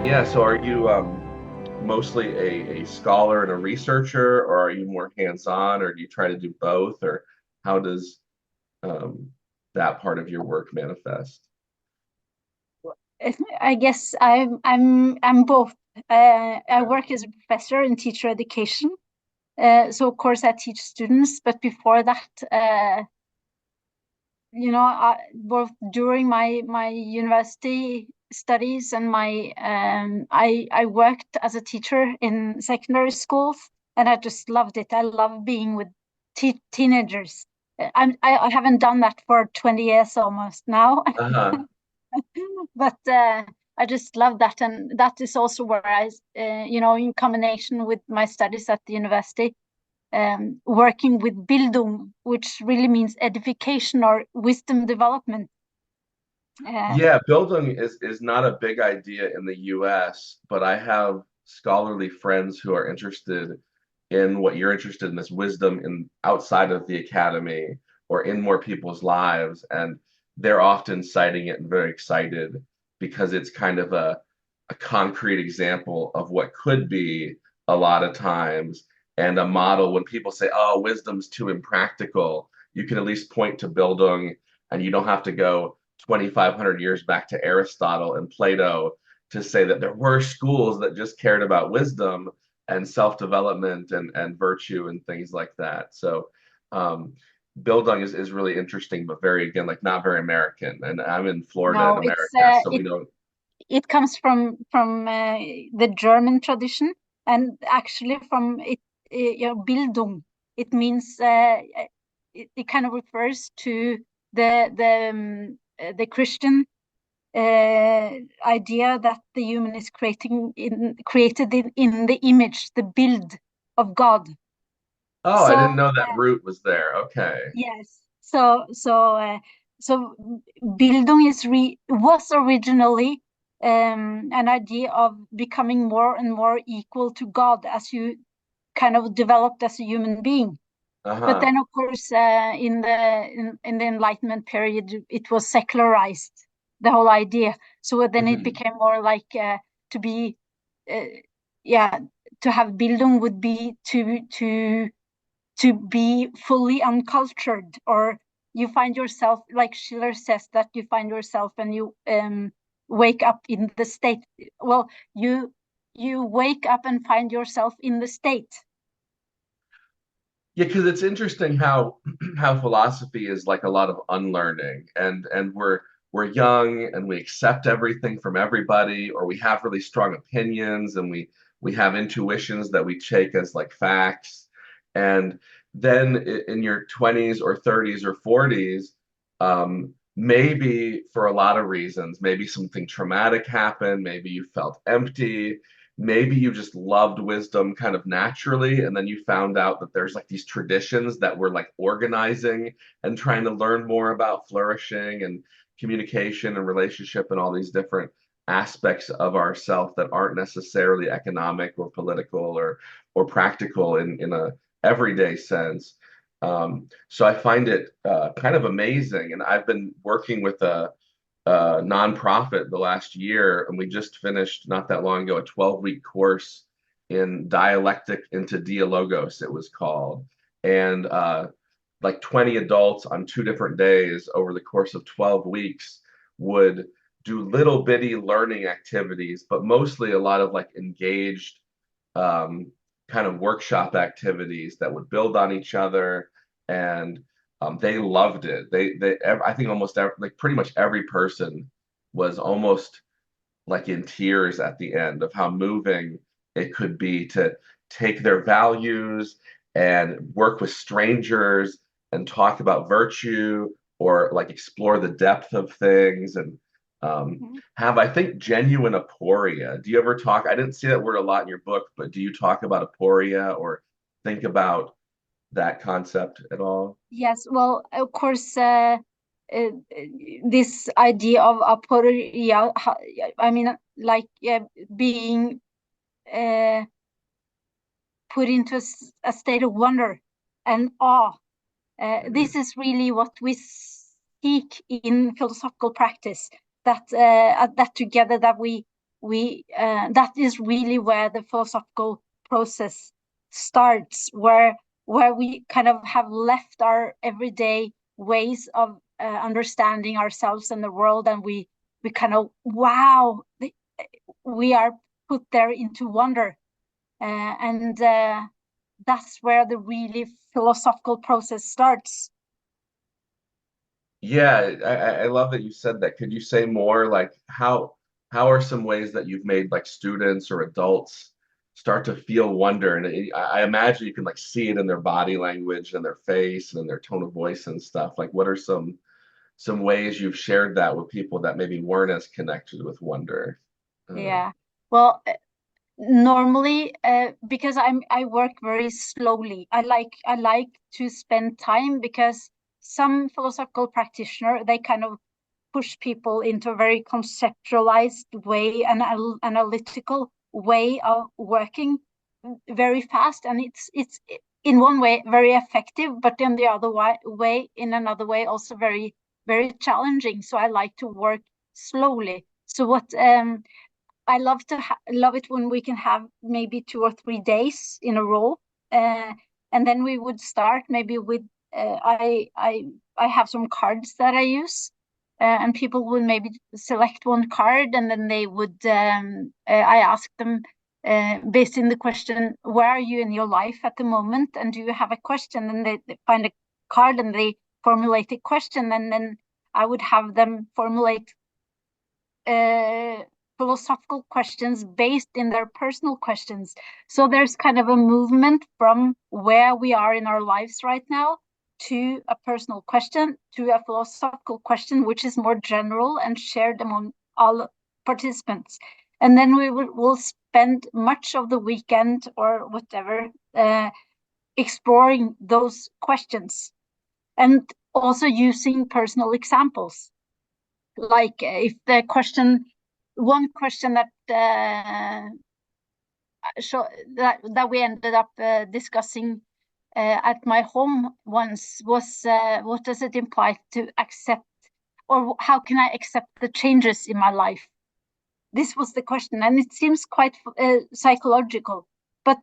Yeah, so are you mostly a scholar and a researcher, or are you more hands-on, or do you try to do both, or how does um, that part of your work manifest? I guess I'm both. I Okay. work as a professor in teacher education. So of course I teach students, but before that, both during my university studies and my I worked as a teacher in secondary schools, and I just loved it. I love being with teenagers. I haven't done that for 20 years almost now. Uh-huh. But I just love that, and that is also where in combination with my studies at the university, working with Bildung, which really means edification or wisdom development. Uh, Yeah, building is not a big idea in the US, but I have scholarly friends who are interested in what you're interested in, this wisdom in outside of the academy or in more people's lives, and they're often citing it and very excited because it's kind of a concrete example of what could be a lot of times, and a model when people say, "Oh, wisdom's too impractical," you can at least point to Bildung, and you don't have to go 2,500 years back to Aristotle and Plato to say that there were schools that just cared about wisdom and self-development and virtue and things like that. So Bildung is really interesting, but very, again, like not very American. And I'm in Florida in no, it's America, so we don't. it comes from the German tradition, and actually from it, Bildung. It means it kind of refers to the Christian idea that the human is created in the image, the build of God. Oh, I So didn't know that root was there. Okay. yes, so Bildung was originally an idea of becoming more and more equal to God as you kind of developed as a human being. But Uh-huh. then, of course, in the Enlightenment period, it was secularized, the whole idea. So then it Hmm. became more like to be, uh, yeah, to have Bildung would be to be fully uncultured, or you find yourself, like Schiller says, that you find yourself and you wake up in the state. Well, you wake up and find yourself in the state. Yeah, because it's interesting how how philosophy is like a lot of unlearning, and we're young and we accept everything from everybody, or we have really strong opinions and we have intuitions that we take as like facts. And then in your 20s or 30s or 40s, maybe for a lot of reasons, maybe something traumatic happened, maybe you felt empty, maybe you just loved wisdom kind of naturally, and then you found out that there's like these traditions that were like organizing and trying to learn more about flourishing and communication and relationship and all these different aspects of ourself that aren't necessarily economic or political or practical in a everyday sense. So I find it kind of amazing, and I've been working with a nonprofit the last year, and we just finished not that long ago a 12-week course in dialectic into DiaLogos, it was called. And like 20 adults on 2 different days over the course of 12 weeks would do little bitty learning activities, but mostly a lot of like engaged um, kind of workshop activities that would build on each other, and they loved it. I think almost like pretty much every person was almost like in tears at the end of how moving it could be to take their values and work with strangers and talk about virtue or like explore the depth of things and have, I think, genuine aporia. Do you ever talk? I didn't see that word a lot in your book, but do you talk about aporia or think about that concept at all? Yes, well, of course, uh, this idea of aporia, I mean, like being uh, put into a state of wonder and awe. This Mhm. is really what we seek in philosophical practice. That together that we that is really where the philosophical process starts, where we kind of have left our everyday ways of understanding ourselves and the world, and we kind of, wow, we are put there into wonder, and that's where the really philosophical process starts. Yeah, I love that you said that. Could you say more, like how are some ways that you've made like students or adults start to feel wonder? And I imagine you can like see it in their body language and their face and in their tone of voice and stuff. Like what are some ways you've shared that with people that maybe weren't as connected with wonder? Yeah. Well, normally, because I work very slowly. I like to spend time, because some philosophical practitioner, they kind of push people into a very conceptualized way and analytical way of working very fast, and it's in one way very effective, but in the other way, in another way, also very very challenging. So I like to work slowly. So what I love to love it when we can have maybe 2 or 3 days in a row, uh, and then we would start maybe with I have some cards that I use, and people would maybe select one card, and then they would I ask them, based in the question, where are you in your life at the moment, and do you have a question? And they find a card and they formulate a question, and then I would have them formulate uh, philosophical questions based in their personal questions. So there's kind of a movement from where we are in our lives right now to a personal question, to a philosophical question, which is more general and shared among all participants. And then will spend much of the weekend or whatever exploring those questions, and also using personal examples. Like if the question, one question that that we ended up discussing at my home once was, what does it imply to accept, or how can I accept the changes in my life? This was the question, and it seems quite psychological, but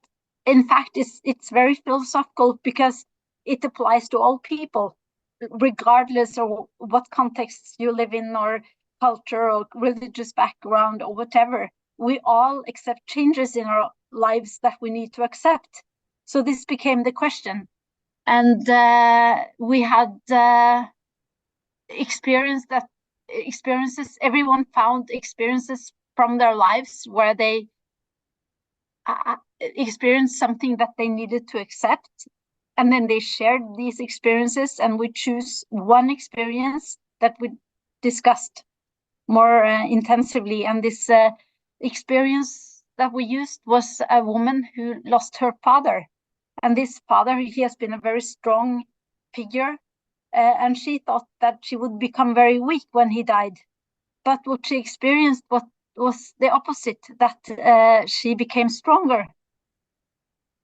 in fact it's very philosophical, because it applies to all people, regardless of what contexts you live in, or culture or religious background or whatever. We all accept changes in our lives that we need to accept. So this became the question, and we had experience that experiences everyone found experiences from their lives where they experienced something that they needed to accept, and then they shared these experiences, and we choose one experience that we discussed more intensively. And this experience that we used was a woman who lost her father, and this father, he has been a very strong figure, and she thought that she would become very weak when he died. But what she experienced was the opposite, that she became stronger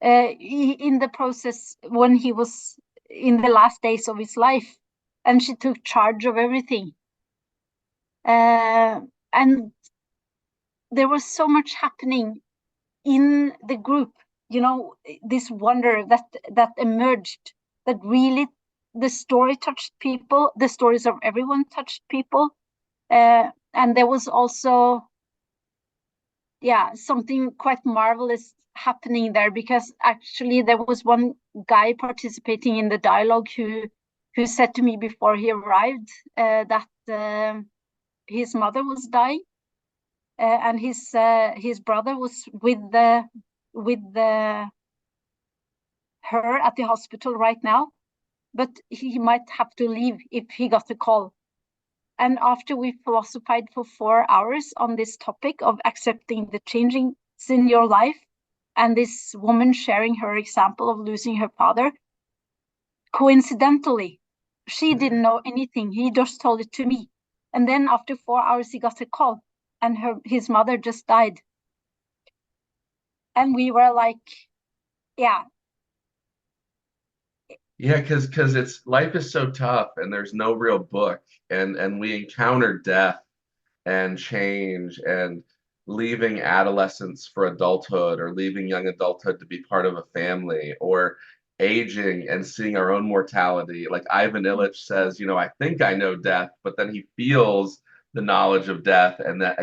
in the process when he was in the last days of his life, and she took charge of everything. And there was so much happening in the group, this wonder that emerged, that really the story touched people, the stories of everyone touched people. And there was also, yeah, something quite marvelous happening there, because actually there was one guy participating in the dialogue who said to me before he arrived that his mother was dying, and his brother was with her at the hospital right now, but he might have to leave if he got a call. And after we philosophized for 4 hours on this topic of accepting the changing in your life, and this woman sharing her example of losing her father, coincidentally, she didn't know anything. He just told it to me. And then after 4 hours, he got a call, and his mother just died. And we were like, yeah. Yeah, because it's life is so tough and there's no real book, and we encounter death and change, and leaving adolescence for adulthood, or leaving young adulthood to be part of a family, or aging and seeing our own mortality. Like Ivan Illich says, I think I know death, but then he feels the knowledge of death, and that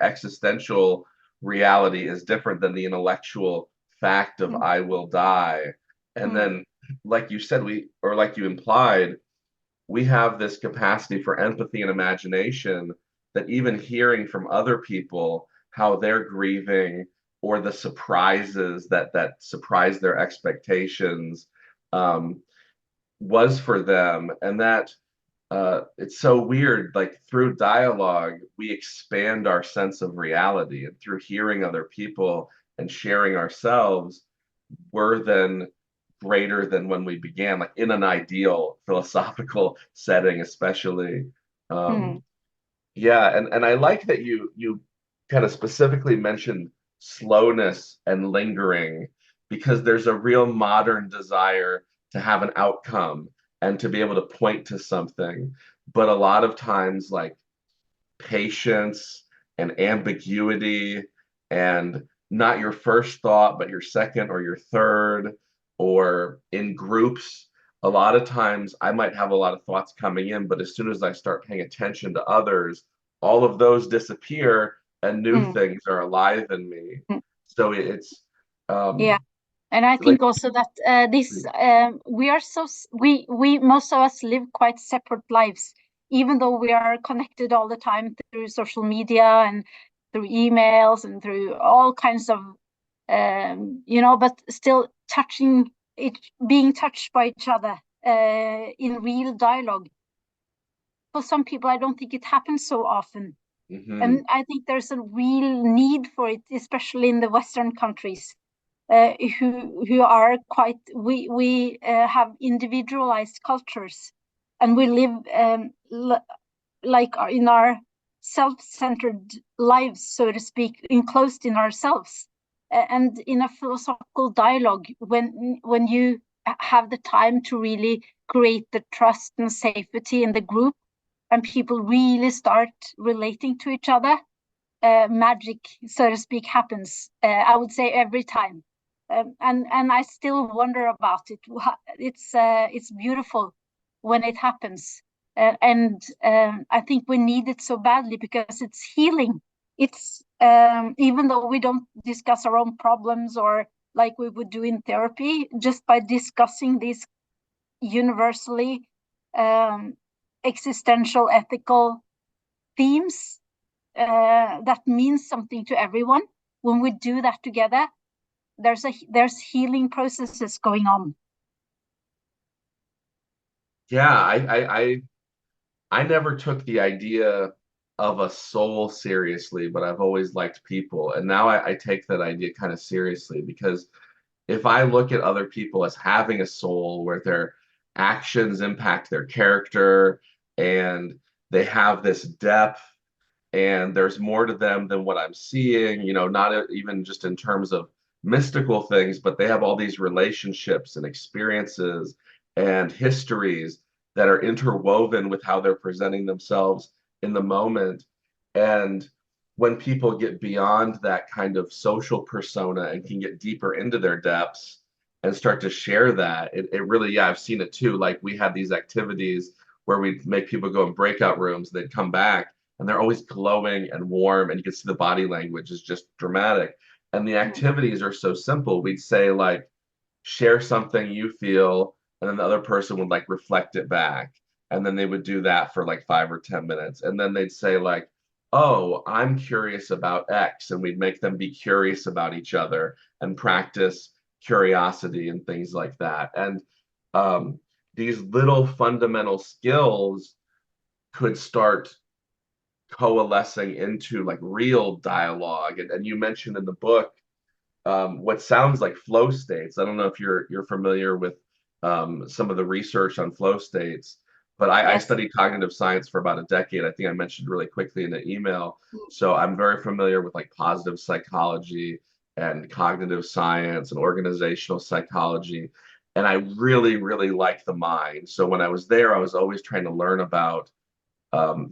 existential reality is different than the intellectual fact of I will die. And Mm. then, like you said, or like you implied, we have this capacity for empathy and imagination, that even hearing from other people how they're grieving, or the surprises that surprise their expectations, um, was for them. And that it's so weird. Like through dialogue, we expand our sense of reality, and through hearing other people and sharing ourselves, we're then greater than when we began, like in an ideal philosophical setting, especially. Um, Mm. yeah, and I like that you kind of specifically mentioned slowness and lingering, because there's a real modern desire to have an outcome and to be able to point to something. But a lot of times, like patience and ambiguity, and not your first thought, but your second or your third, or in groups. A lot of times I might have a lot of thoughts coming in, but as soon as I start paying attention to others, all of those disappear and new Mm. things are alive in me. Mm. So it's Yeah. And I like, think also that this we are we most of us live quite separate lives, even though we are connected all the time through social media and through emails and through all kinds of but still being touched by each other in real dialogue. For some people, I don't think it happens so often, mhm. and I think there's a real need for it, especially in the Western countries who are quite we have individualized cultures, and we live like in our self-centered lives, so to speak, enclosed in ourselves. And in a philosophical dialogue, when you have the time to really create the trust and safety in the group, and people really start relating to each other, magic, so to speak, happens. I would say every time, and I still wonder about it. It's beautiful when it happens, and I think we need it so badly because it's healing. It's even though we don't discuss our own problems or like we would do in therapy, just by discussing these universally um, existential, ethical themes that means something to everyone. When we do that together, there's healing processes going on. Yeah, I never took the idea of a soul seriously, but I've always liked people. And now I take that idea kind of seriously, because if I look at other people as having a soul, where their actions impact their character, and they have this depth, and there's more to them than what I'm seeing, not even just in terms of mystical things, but they have all these relationships and experiences and histories that are interwoven with how they're presenting themselves in the moment. And when people get beyond that kind of social persona and can get deeper into their depths and start to share that, it really, yeah, I've seen it too. Like we had these activities where we'd make people go in breakout rooms, they'd come back and they're always glowing and warm, and you can see the body language is just dramatic. And the Mm. activities are so simple. We'd say like, share something you feel, and then the other person would like reflect it back, and then they would do that for like 5 or 10 minutes, and then they'd say like, oh, I'm curious about X, and we'd make them be curious about each other and practice curiosity and things like that. And um, these little fundamental skills could start coalescing into like real dialogue. And you mentioned in the book what sounds like flow states. I don't know if you're familiar with some of the research on flow states, but I Yes. studied cognitive science for about a decade. I think I mentioned really quickly in the email. So I'm very familiar with like positive psychology and cognitive science and organizational psychology. And I really, really like the mind. So when I was there, I was always trying to learn about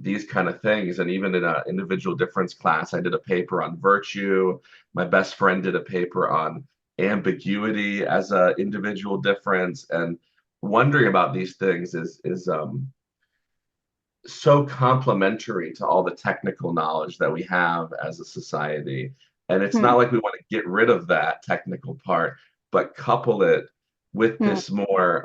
these kind of things. And even in an individual difference class, I did a paper on virtue. My best friend did a paper on ambiguity as an individual difference. And wondering about these things is so complementary to all the technical knowledge that we have as a society. And it's Hmm. not like we want to get rid of that technical part, but couple it with Hmm. this more,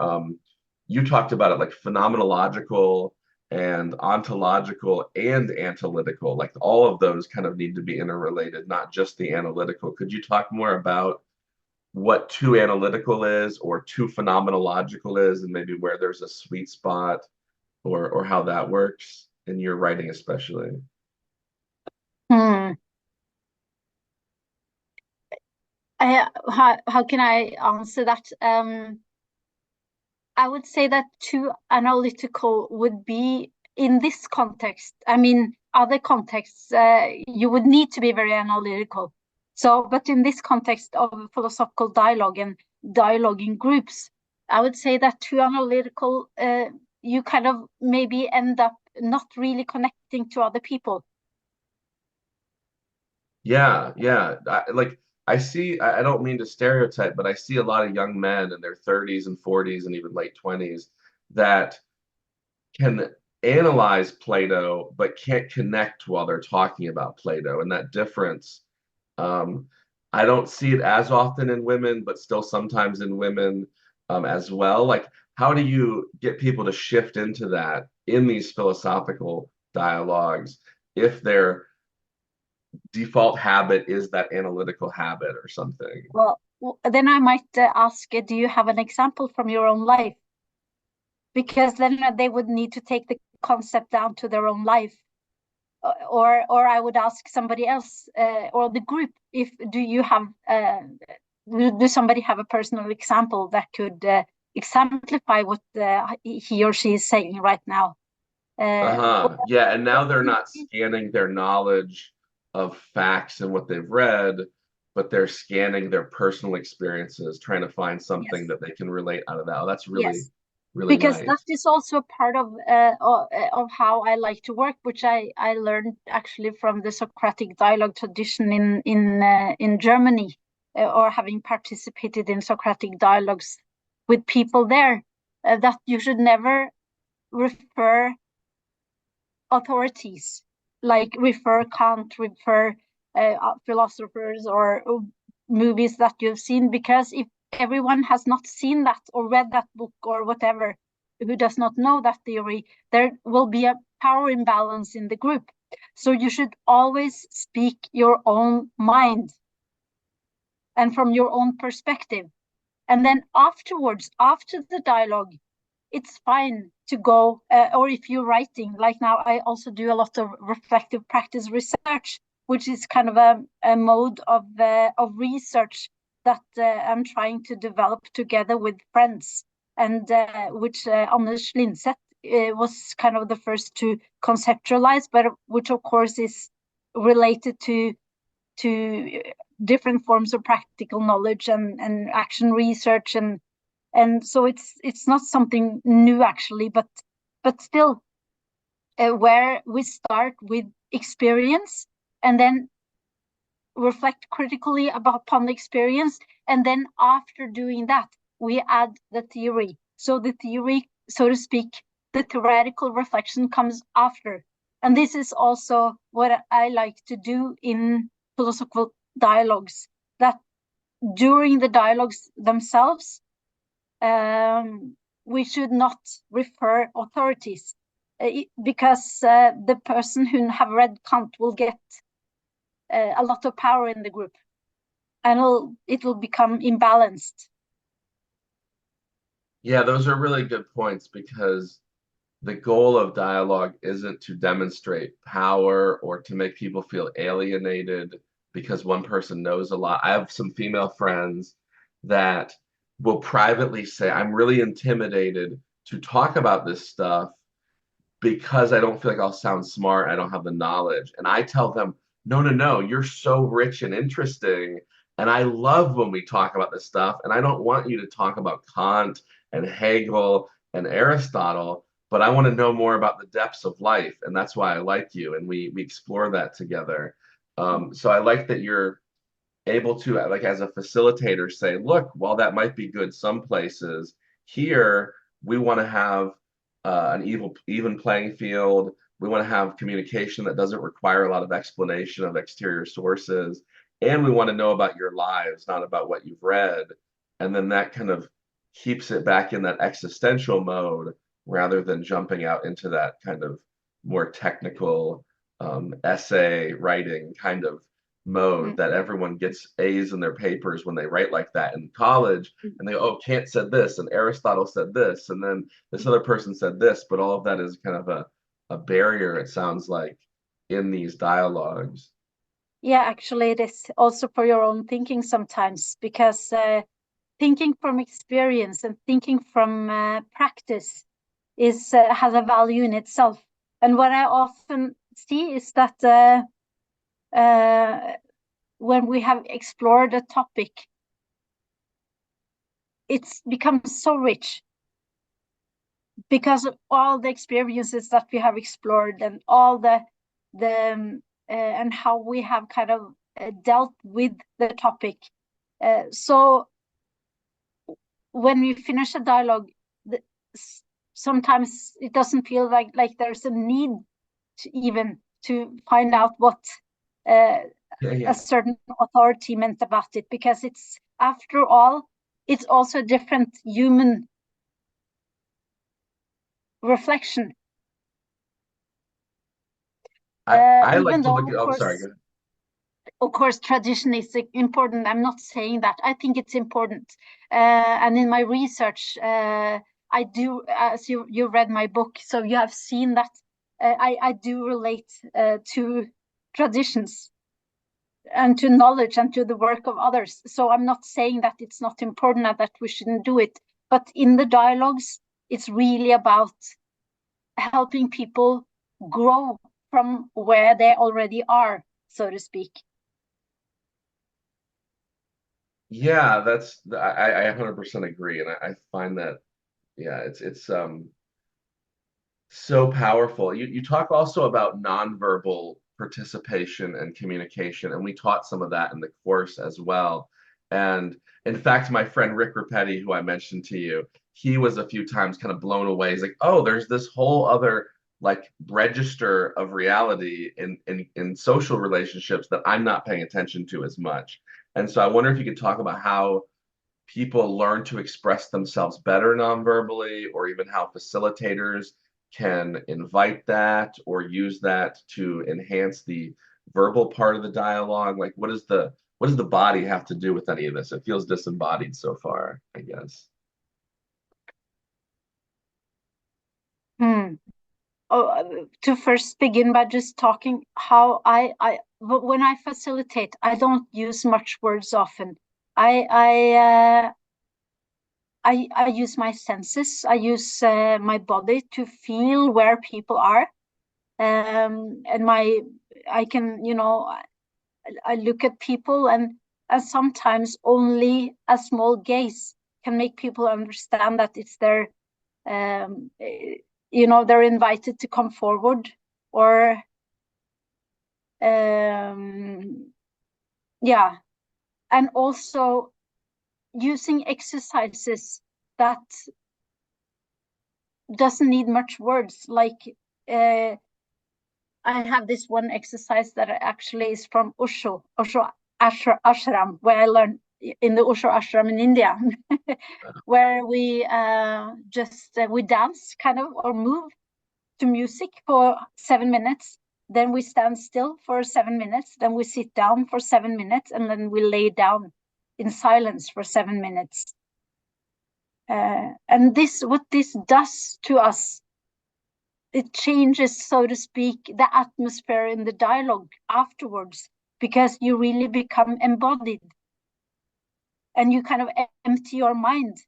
you talked about it like phenomenological and ontological and analytical, like all of those kind of need to be interrelated, not just the analytical. Could you talk more about what too analytical is or too phenomenological is, and maybe where there's a sweet spot or how that works in your writing especially? Hmm. How can I answer that? I would say that too analytical would be in this context. I mean, other contexts, you would need to be very analytical. So, but in this context of philosophical dialogue and dialogue in groups, I would say that too analytical, you kind of maybe end up not really connecting to other people. Yeah, yeah. I see, I don't mean to stereotype, but I see a lot of young men in their 30s and 40s and even late 20s that can analyze Plato but can't connect while they're talking about Plato. And that difference, um, I don't see it as often in women, but still sometimes in women as well. Like, how do you get people to shift into that in these philosophical dialogues if their default habit is that analytical habit or something? Well, then I might ask, do you have an example from your own life? Because then they would need to take the concept down to their own life. Or I would ask somebody else or the group, if do you have do somebody have a personal example that could exemplify what he or she is saying right now? Uh-huh. Yeah, and Or now they're not scanning their knowledge of facts and what they've read, but they're scanning their personal experiences, trying to find something yes, that they can relate out of that. Oh, that's really, yes, really because that nice. is also part of how I like to work, which I learned actually from the Socratic dialogue tradition in Germany, or having participated in Socratic dialogues with people there, that you should never refer authorities, like refer Kant, refer philosophers or movies that you've seen, because if everyone has not seen that or read that book or whatever, who does not know that theory, there will be a power imbalance in the group. So you should always speak your own mind and from your own perspective. And then afterwards, after the dialogue, it's fine to go, or if you're writing, like now, I also do a lot of reflective practice research, which is kind of a mode of research that I'm trying to develop together with friends, and which Anders Lindseth was kind of the first to conceptualize, but which of course is related to different forms of practical knowledge and action research, and so it's not something new actually, but still, where we start with experience and then reflect critically about upon the experience, and then after doing that we add the theory, so the theory, so to speak, the theoretical reflection comes after. And this is also what I like to do in philosophical dialogues, that during the dialogues themselves, we should not refer authorities, because the person who have read Kant will get a lot of power in the group, and it will become imbalanced. Yeah, those are really good points because the goal of dialogue isn't to demonstrate power or to make people feel alienated because one person knows a lot. I have some female friends that will privately say, I'm really intimidated to talk about this stuff because I don't feel like I'll sound smart. I don't have the knowledge. And I tell them, no, no, no, you're so rich and interesting. And I love when we talk about this stuff. And I don't want you to talk about Kant and Hegel and Aristotle, but I want to know more about the depths of life, and that's why I like you, and we explore that together. So I like that you're able to, like, as a facilitator, say, look, while that might be good some places, here we want to have an even playing field. We want to have communication that doesn't require a lot of explanation of exterior sources, and we want to know about your lives, not about what you've read. And then that kind of keeps it back in that existential mode rather than jumping out into that kind of more technical essay writing kind of mode that everyone gets A's in their papers when they write like that in college, and they, oh, Kant said this and Aristotle said this and then this other person said this, but all of that is kind of a barrier, it sounds like, in these dialogues. Yeah, actually, it is also for your own thinking sometimes, because thinking from experience and thinking from practice has a value in itself. And what I often see is that when we have explored a topic, it's become so rich because of all the experiences that we have explored and all the and how we have kind of dealt with the topic. So when we finish a dialogue, sometimes it doesn't feel like there's a need to find out what a certain authority meant about it, because it's, after all, it's also a different human reflection. I like Even to though, look at, oh, sorry, go ahead. of course, tradition is important. I'm not saying that. I think it's important. And in my research, I do, as you read my book, so you have seen that I do relate to traditions and to knowledge and to the work of others. So I'm not saying that it's not important and that we shouldn't do it. But in the dialogues, it's really about helping people grow from where they already are, so to speak. Yeah, I 100% agree, and I find that, yeah, it's so powerful. You talk also about nonverbal participation and communication, and we taught some of that in the course as well. And in fact, my friend Rick Rapetti, who I mentioned to you, he was a few times kind of blown away. He's like, oh, there's this whole other like register of reality in social relationships that I'm not paying attention to as much. And so I wonder if you could talk about how people learn to express themselves better nonverbally, or even how facilitators can invite that or use that to enhance the verbal part of the dialogue. Like, what does the body have to do with any of this? It feels disembodied so far, I guess. To first begin by just talking how when I facilitate, I don't use much words often. I use my senses. I use my body to feel where people are, and I can, I look at people, and sometimes only a small gaze can make people understand that it's their, they're invited to come forward, or yeah, and also using exercises that doesn't need much words. Like I have this one exercise that actually is from Osho Ashram, where I learned in the Osho Ashram in India, where we we dance kind of, or move to music for 7 minutes. Then we stand still for 7 minutes. Then we sit down for 7 minutes, and then we lay down in silence for 7 minutes. And what this does to us, it changes, so to speak, the atmosphere in the dialogue afterwards, because you really become embodied, and you kind of empty your mind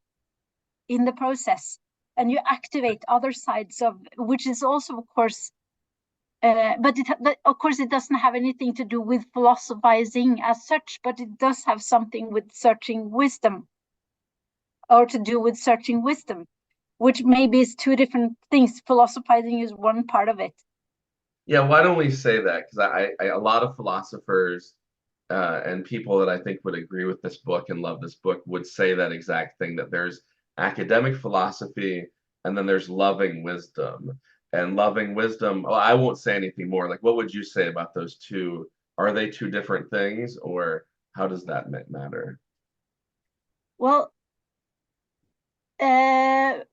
in the process, and you activate other sides of, which is also, of course, but of course it doesn't have anything to do with philosophizing as such, but it does have something with searching wisdom, or to do with searching wisdom. which maybe is two different things. Philosophizing is one part of it. Yeah, why don't we say that? Because a lot of philosophers and people that I think would agree with this book and love this book would say that exact thing, that there's academic philosophy and then there's loving wisdom. And loving wisdom, well, I won't say anything more. Like, what would you say about those two? Are they two different things, or how does that matter? Well, a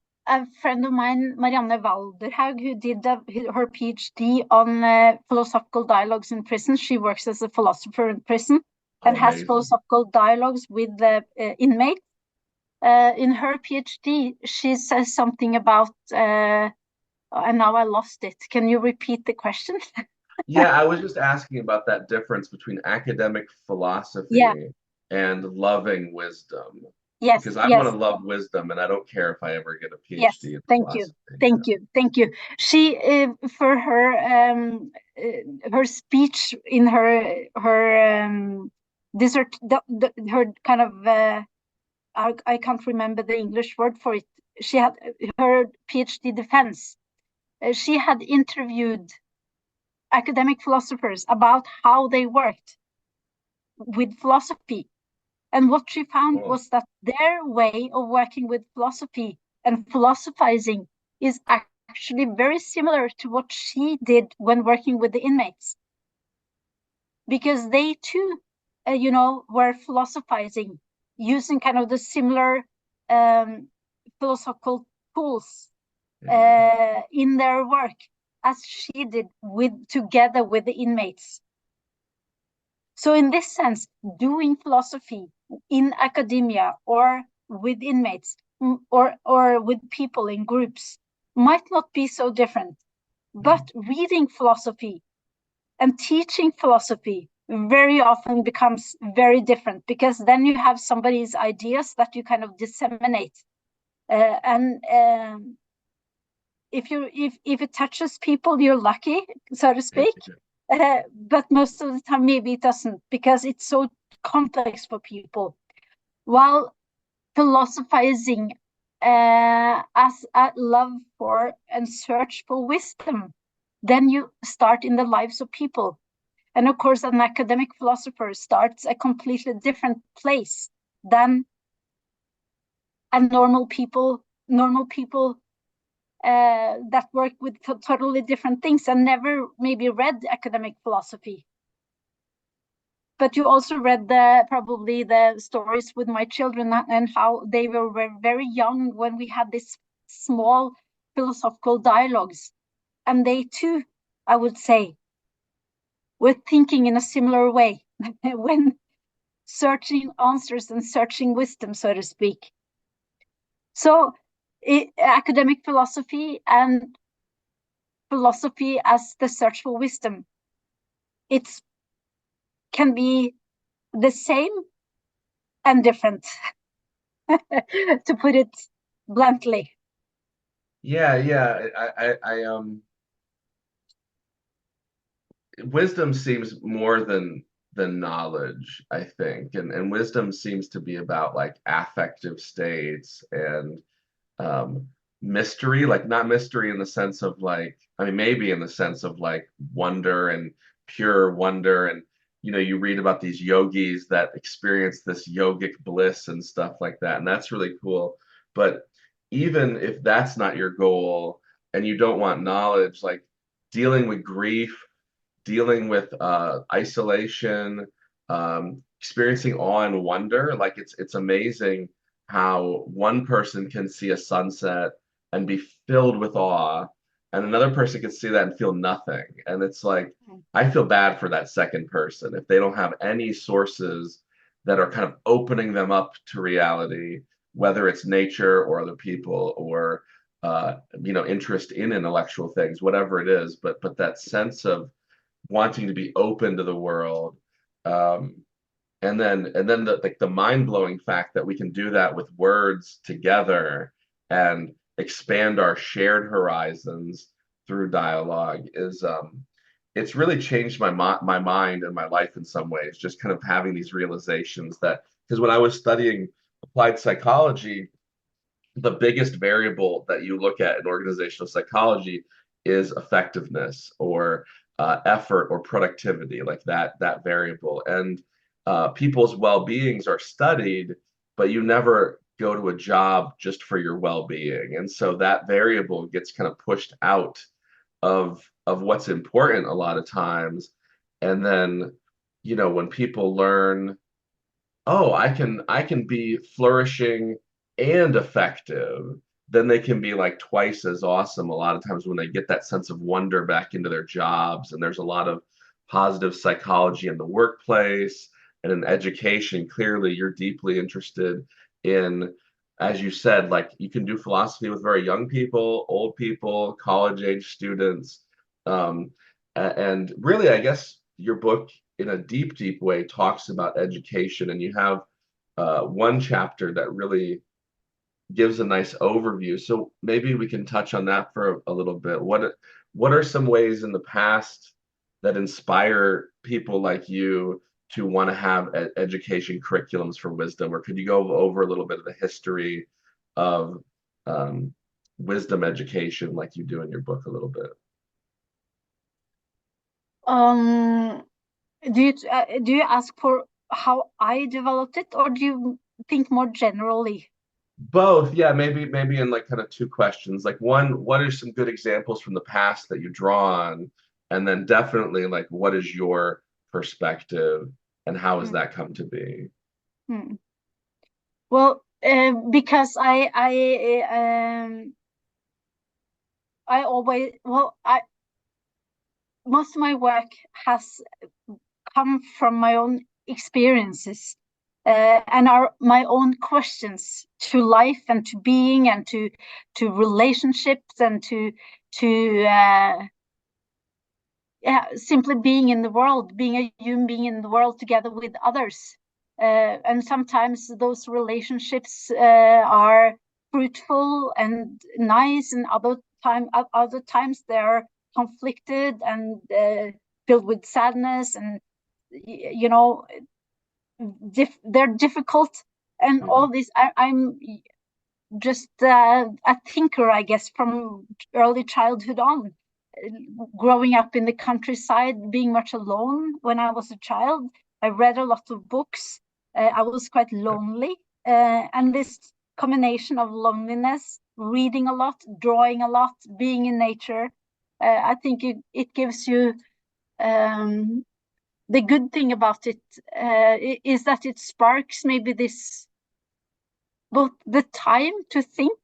friend of mine, Marianne Walderhaug, who did her PhD on philosophical dialogues in prison. She works as a philosopher in prison Oh, and has amazing. philosophical dialogues with the inmates. In her PhD, she says something about, and now I lost it. Can you repeat the question? Yeah, I was just asking about that difference between academic Yeah, philosophy and loving wisdom. yes, Because I want yes. to love wisdom, and I don't care if I ever get a Yes, PhD in thank you, philosophy. thank you, thank you. She, for her speech in her dessert, her kind of I can't remember the English word for it. She had her PhD defense. She had interviewed academic philosophers about how they worked with philosophy. And what she found Oh, was that their way of working with philosophy and philosophizing is actually very similar to what she did when working with the inmates. Because they too, were philosophizing using kind of the similar um, philosophical tools yeah. in their work as she did together with the inmates. So in this sense, doing philosophy in academia or with inmates or with people in groups might not be so different. Mm. But reading philosophy and teaching philosophy very often becomes very different, because then you have somebody's ideas that you kind of disseminate. And if it touches people, you're lucky, so to speak. But most of the time, maybe it doesn't, because it's so complex for people. While philosophizing as a love for and search for wisdom, then you start in the lives of people. And of course, an academic philosopher starts a completely different place than a normal people that work with totally different things and never maybe read academic philosophy. But you also read probably the stories with my children and how they were very young when we had this small philosophical dialogues. And they too, I would say, were thinking in a similar way when searching answers and searching wisdom, so to speak. So academic philosophy and philosophy as the search for wisdom, it can be the same and different, to put it bluntly. Yeah, yeah. Wisdom seems more than knowledge, I think, and wisdom seems to be about like affective states and um, mystery, like not mystery in the sense of like, I mean, maybe in the sense of like wonder and pure wonder. And, you read about these yogis that experience this yogic bliss and stuff like that. And that's really cool. But even if that's not your goal and you don't want knowledge, like dealing with grief, dealing with isolation, experiencing awe and wonder. Like it's amazing how one person can see a sunset and be filled with awe, and another person can see that and feel nothing. And it's like I feel bad for that second person if they don't have any sources that are kind of opening them up to reality, whether it's nature or other people or interest in intellectual things, whatever it is. But that sense of wanting to be open to the world. Um, and then the like the mind-blowing fact that we can do that with words together and expand our shared horizons through dialogue is it's really changed my mind and my life in some ways, just kind of having these realizations that because when I was studying applied psychology, the biggest variable that you look at in organizational psychology is effectiveness or effort or productivity, like that variable. And people's well-beings are studied, but you never go to a job just for your well-being. And so that variable gets kind of pushed out of what's important a lot of times. And then, when people learn, oh, I can be flourishing and effective, then they can be like twice as awesome a lot of times when they get that sense of wonder back into their jobs. And there's a lot of positive psychology in the workplace and in education. Clearly, you're deeply interested in, as you said, like you can do philosophy with very young people, old people, college age students. Um, and really, I guess your book in a deep, deep way talks about education, and you have one chapter that really gives a nice overview. So maybe we can touch on that for a little bit. What are some ways in the past that inspire people like you to want to have education curriculums for wisdom? Or could you go over a little bit of the history of wisdom education like you do in your book a little bit? Um, do you ask for how I developed it, or do you think more generally? Both, yeah, maybe in like kind of two questions. Like one, what are some good examples from the past that you draw on? And then definitely like what is your perspective and how has Mm, that come to be? mm. Well, because I always well I most of my work has come from my own experiences, and are my own questions to life and to being and to relationships and to yeah, simply being in the world, being a human being in the world together with others. And sometimes those relationships are fruitful and nice, and other times they're conflicted and filled with sadness, and you know, they're difficult. And Mhm. all this, I'm just a thinker, I guess, from early childhood on. Growing up in the countryside, being much alone when I was a child, I read a lot of books. I was quite lonely, and this combination of loneliness, reading a lot, drawing a lot, being in nature, I think it gives you the good thing about it is that it sparks maybe this both the time to think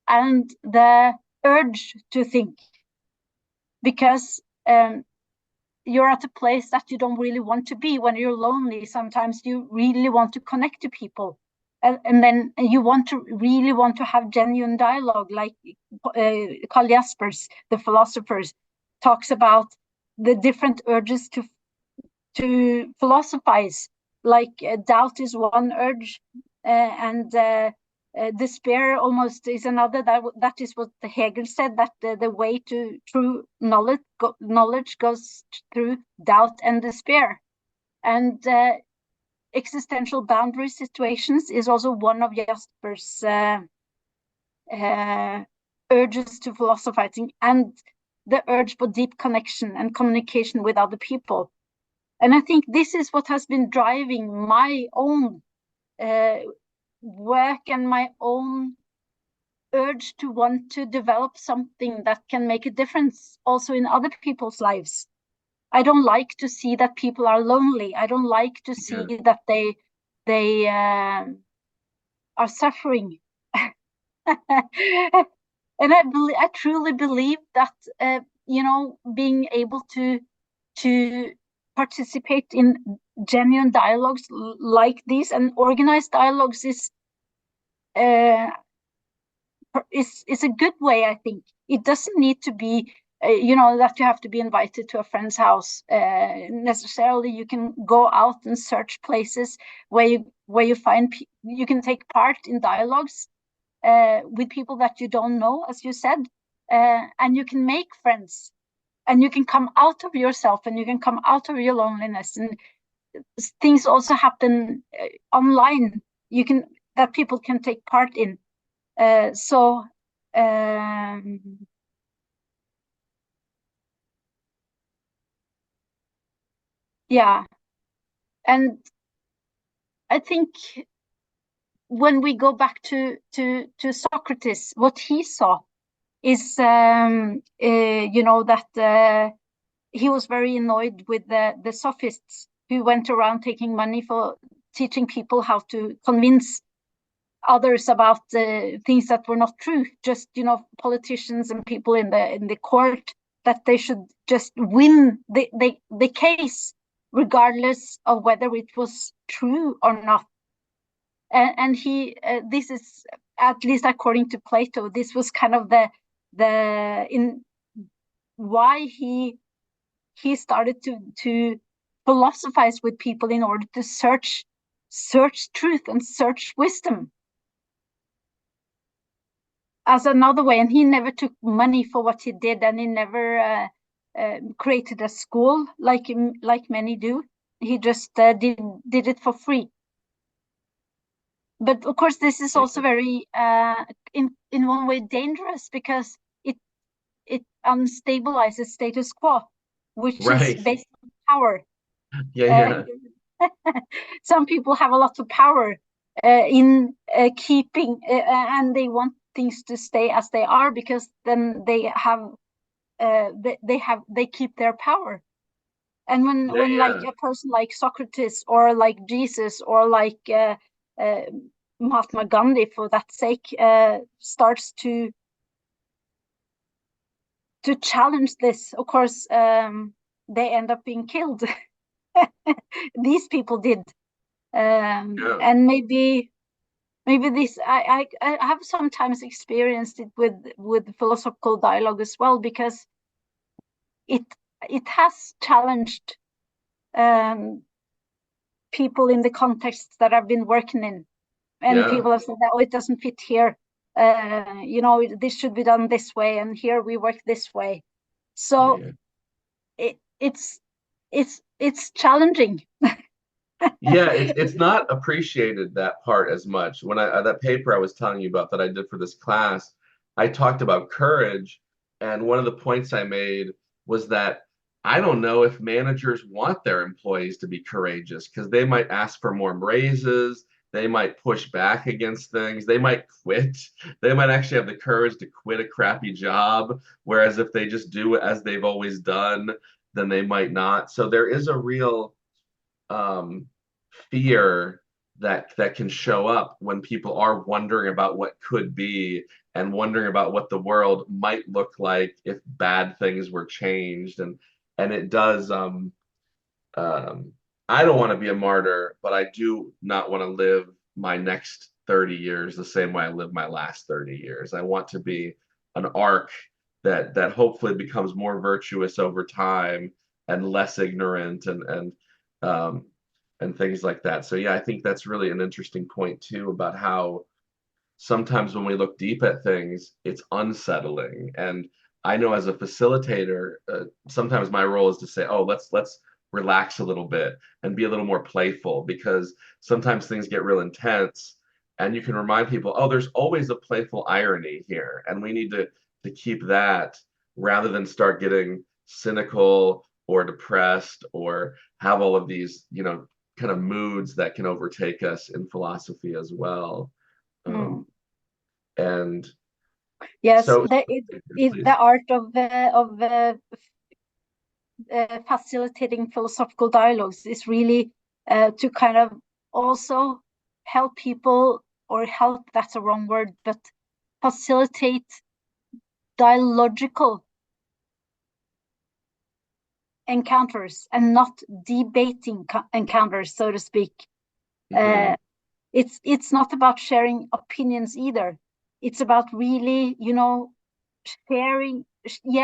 and the urge to think, because you're at a place that you don't really want to be. When you're lonely, sometimes you really want to connect to people, and then you really want to have genuine dialogue, like Carl Jaspers, the philosophers, talks about the different urges to philosophize, like doubt is one urge, and despair almost is another. That is what Hegel said, that the way to true knowledge goes through doubt and despair. And existential boundary situations is also one of Jasper's uh, urges to philosophizing, and the urge for deep connection and communication with other people. And I think this is what has been driving my own uh, work and my own urge to want to develop something that can make a difference also in other people's lives. I don't like to see that people are lonely. I don't like to see Yeah. that they are suffering. And I truly believe that being able to participate in genuine dialogues like these and organized dialogues uh, is a good way. I think it doesn't need to be that you have to be invited to a friend's house necessarily. You can go out and search places where you find you can take part in dialogues with people that you don't know, as you said, and you can make friends, and you can come out of yourself, and you can come out of your loneliness, and things also happen online. You can that people can take part in. So yeah, and I think when we go back to Socrates, what he saw is that he was very annoyed with the sophists who went around taking money for teaching people how to convince others about things that were not true. Just politicians and people in the court, that they should just win the case regardless of whether it was true or not. And he this is, at least according to Plato, this was kind of the in why he started to philosophize with people in order to search truth and search wisdom as another way. And he never took money for what he did, and he never created a school like many do. He just did it for free. But of course, this is also very in one way dangerous, because it unstabilizes status quo, which is based on power. Yeah. Some people have a lot of power in keeping, and they want things to stay as they are, because then they have they keep their power. And when like a person like Socrates, or like Jesus, or like Mahatma Gandhi, for that sake, starts to challenge this, of course, they end up being killed. These people did. And maybe this, I have sometimes experienced it with philosophical dialogue as well, because it has challenged people in the context that I've been working in, and people have said that, oh, it doesn't fit here, this should be done this way, and here we work this way. So it's challenging. Yeah, it's not appreciated, that part, as much. When that paper I was telling you about that I did for this class, I talked about courage, and one of the points I made was that I don't know if managers want their employees to be courageous, because they might ask for more raises, they might push back against things, they might quit, they might actually have the courage to quit a crappy job, whereas if they just do it as they've always done, then they might not. So there is a real fear that can show up when people are wondering about what could be, and wondering about what the world might look like if bad things were changed. And it does I don't want to be a martyr, but I do not want to live my next 30 years the same way I lived my last 30 years. I want to be an arc that hopefully becomes more virtuous over time, and less ignorant, and things like that. So yeah, I think that's really an interesting point too, about how sometimes when we look deep at things, it's unsettling. And I know as a facilitator, sometimes my role is to say, oh, let's relax a little bit and be a little more playful, because sometimes things get real intense, and you can remind people, oh, there's always a playful irony here, and we need to keep that, rather than start getting cynical or depressed, or have all of these kind of moods that can overtake us in philosophy as well. And yes, so the art of facilitating philosophical dialogues is really to kind of also help people, or help, that's a wrong word, but facilitate dialogical encounters, and not debating encounters, so to speak. It's not about sharing opinions either. It's about really,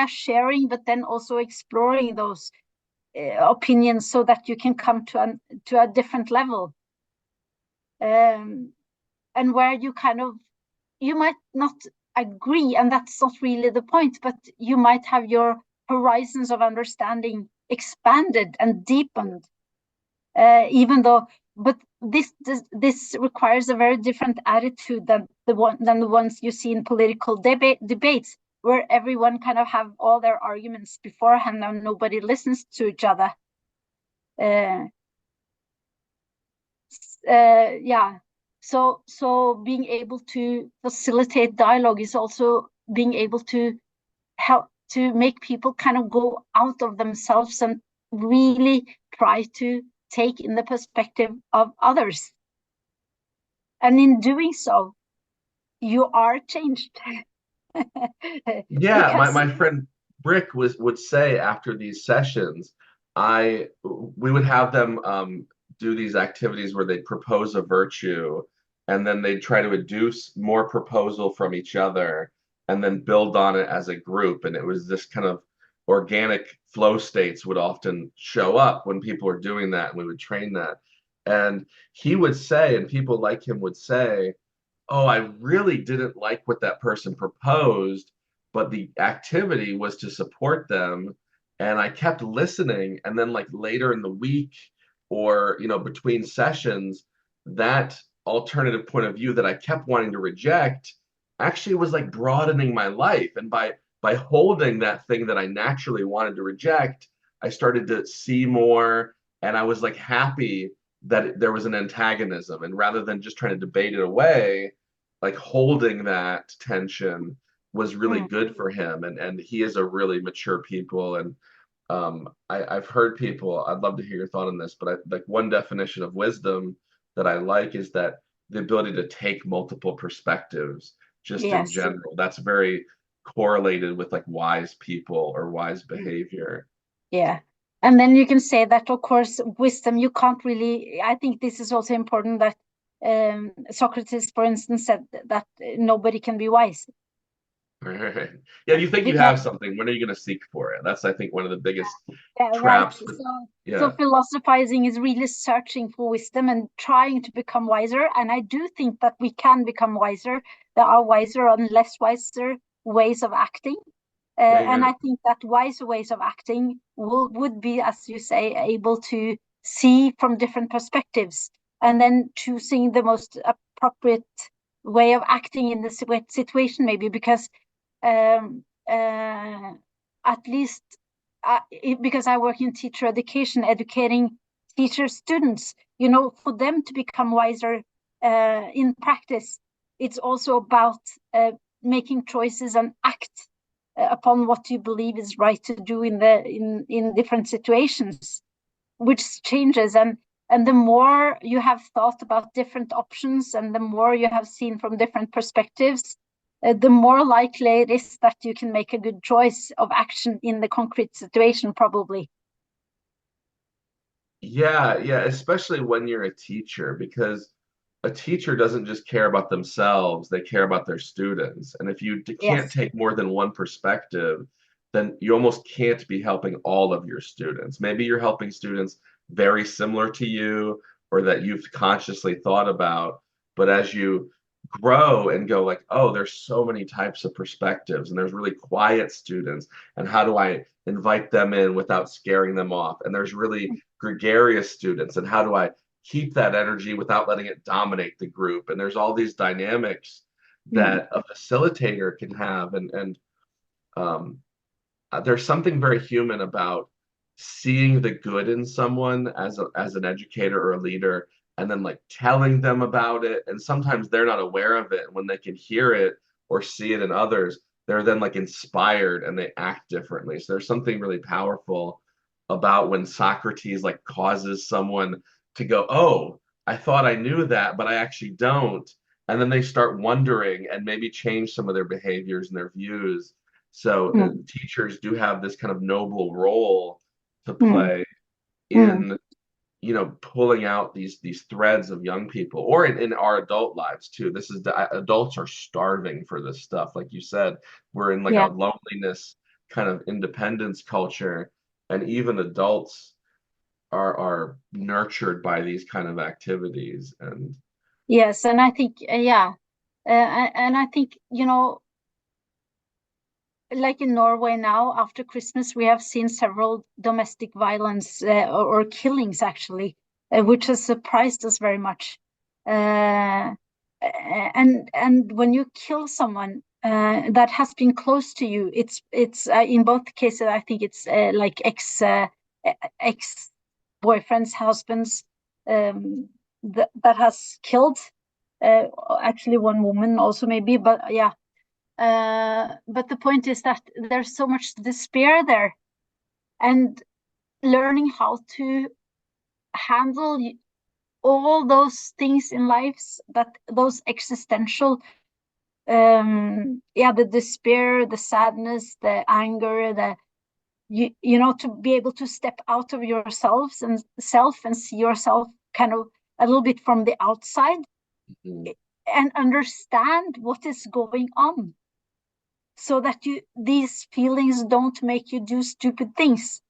sharing, but then also exploring those opinions, so that you can come to a different level, and where you might not agree, and that's not really the point, but you might have your horizons of understanding expanded and deepened, even though but this requires a very different attitude than the ones you see in political debates, where everyone kind of have all their arguments beforehand and nobody listens to each other. Yeah. So being able to facilitate dialogue is also being able to help to make people kind of go out of themselves and really try to take in the perspective of others. And in doing so, you are changed. Yeah, Because my friend Brick would say after these sessions, we would have them do these activities where they propose a virtue and then they'd try to adduce more proposal from each other and then build on it as a group. And it was this kind of organic flow states would often show up when people were doing that, and we would train that. And he would say, and people like him would say, oh, I really didn't like what that person proposed, but the activity was to support them. And I kept listening. And then, like later in the week or, between sessions, that alternative point of view that I kept wanting to reject actually was like broadening my life. And by holding that thing that I naturally wanted to reject, I started to see more. And I was like happy that there was an antagonism. And rather than just trying to debate it away, like holding that tension was really good for him. And he is a really mature people. And I've heard people, I'd love to hear your thought on this, but like one definition of wisdom that I like is that the ability to take multiple perspectives just in yes, general. That's very correlated with like wise people or wise behavior. yeah. And then you can say that, of course, wisdom, you can't really, I think this is also important that Socrates, for instance, said that nobody can be wise. Right. Yeah, you think you Because have something, when are you going to seek for it? That's, I think, one of the biggest yeah, right. traps. So Yeah. philosophizing is really searching for wisdom and trying to become wiser. And I do think that we can become wiser. There are wiser and less wiser ways of acting. And Amen. I think that wiser ways of acting would be, as you say, able to see from different perspectives and then choosing the most appropriate way of acting in the situation, maybe because um, at least because I work in teacher education, educating teacher students, for them to become wiser in practice, it's also about making choices and act upon what you believe is right to do in different situations, which changes. And the more you have thought about different options and the more you have seen from different perspectives, the more likely it is that you can make a good choice of action in the concrete situation, probably. Yeah, yeah, especially when you're a teacher, because a teacher doesn't just care about themselves, they care about their students. And if you can't Yes. take more than one perspective, then you almost can't be helping all of your students. Maybe you're helping students very similar to you or that you've consciously thought about, but as you grow and go like, oh, there's so many types of perspectives, and there's really quiet students, and how do I invite them in without scaring them off? And there's really gregarious students, and how do I keep that energy without letting it dominate the group? And there's all these dynamics Mm. that a facilitator can have, and um, there's something very human about seeing the good in someone as an educator or a leader, and then like telling them about it. And sometimes they're not aware of it. When they can hear it or see it in others, they're then like inspired and they act differently. So there's something really powerful about when Socrates like causes someone to go, oh, I thought I knew that, but I actually don't. And then they start wondering and maybe change some of their behaviors and their views. So Mm. teachers do have this kind of noble role to Mm. play Mm. in, pulling out these threads of young people, or in our adult lives too. This is adults are starving for this stuff. Like you said, we're in like a Yeah. loneliness kind of independence culture, and even adults are nurtured by these kind of activities. And Yes. And I think, yeah. And I think, like in Norway now, after Christmas, we have seen several domestic violence or killings, actually. which has surprised us very much. And when you kill someone that has been close to you, it's in both cases I think it's like ex boyfriends, husbands, that has killed. Actually, one woman also maybe, but yeah. But the point is that there's so much despair there, and learning how to handle all those things in lives, that those existential, the despair, the sadness, the anger, you know, to be able to step out of yourselves and self and see yourself kind of a little bit from the outside, Mhm. and understand what is going on, so that these feelings don't make you do stupid things.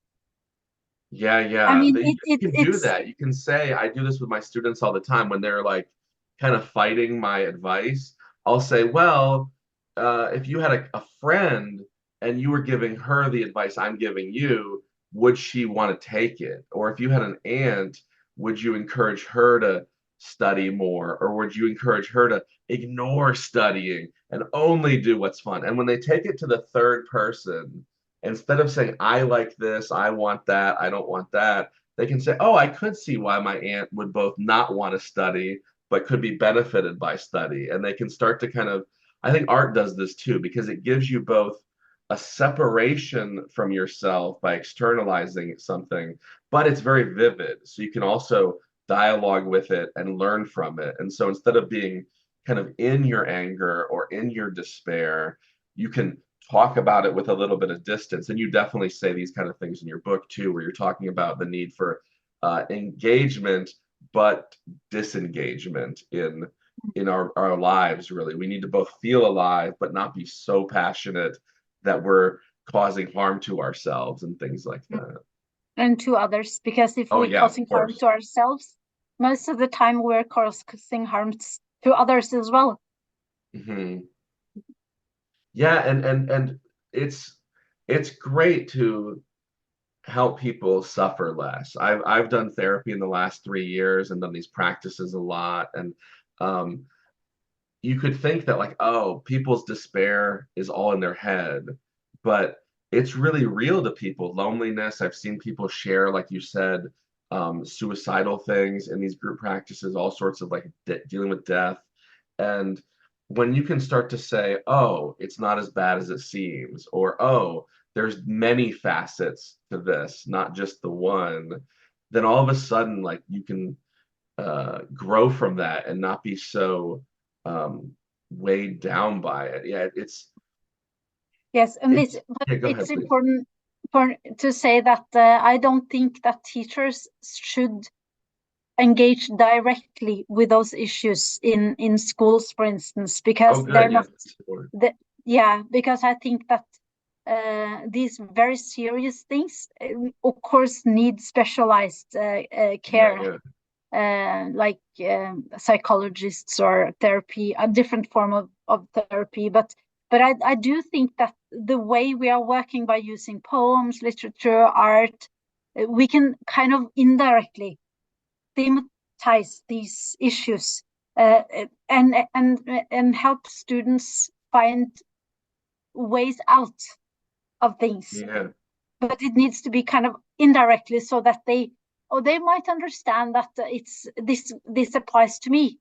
Yeah, I yeah. mean, You can do that. You can say, I do this with my students all the time when they're like kind of fighting my advice. I'll say, well, if you had a friend and you were giving her the advice I'm giving you, would she want to take it? Or if you had an aunt, would you encourage her to study more? Or would you encourage her to ignore studying and only do what's fun? And when they take it to the third person, instead of saying, I like this, I want that, I don't want that, they can say, oh, I could see why my aunt would both not want to study, but could be benefited by study. And they can start to kind of, I think art does this too, because it gives you both a separation from yourself by externalizing something, but it's very vivid. So you can also dialogue with it and learn from it. And so instead of being kind of in your anger or in your despair, you can talk about it with a little bit of distance. And you definitely say these kind of things in your book too, where you're talking about the need for engagement, but disengagement in our lives, really. We need to both feel alive, but not be so passionate that we're causing harm to ourselves and things like that. and to others, because if Oh, we're yeah, of causing harm course. to ourselves, most of the time we're causing harm to others as well. Hmm. Yeah, and it's great to help people suffer less. I've done therapy in the last 3 years and done these practices a lot. And um, you could think that like, oh, people's despair is all in their head, but it's really real to people. Loneliness. I've seen people share, like you said, suicidal things in these group practices, all sorts of like dealing with death. And when you can start to say, oh, it's not as bad as it seems, or oh, there's many facets to this, not just the one, then all of a sudden, like you can grow from that and not be so um, weighed down by it. Yeah, Yes, and it's but yeah. Go it's ahead, please. important to say that I don't think that teachers should engage directly with those issues in schools, for instance, Oh, because they're good. Yeah, not sure. the yeah, because I think that these very serious things, of course, need specialized Yeah, care, yeah, like psychologists or therapy, a different form of therapy. But I do think that the way we are working by using poems, literature, art, we can kind of indirectly thematize these issues, and help students find ways out of things. yeah, But it needs to be kind of indirectly, so that they might understand that it's this applies to me,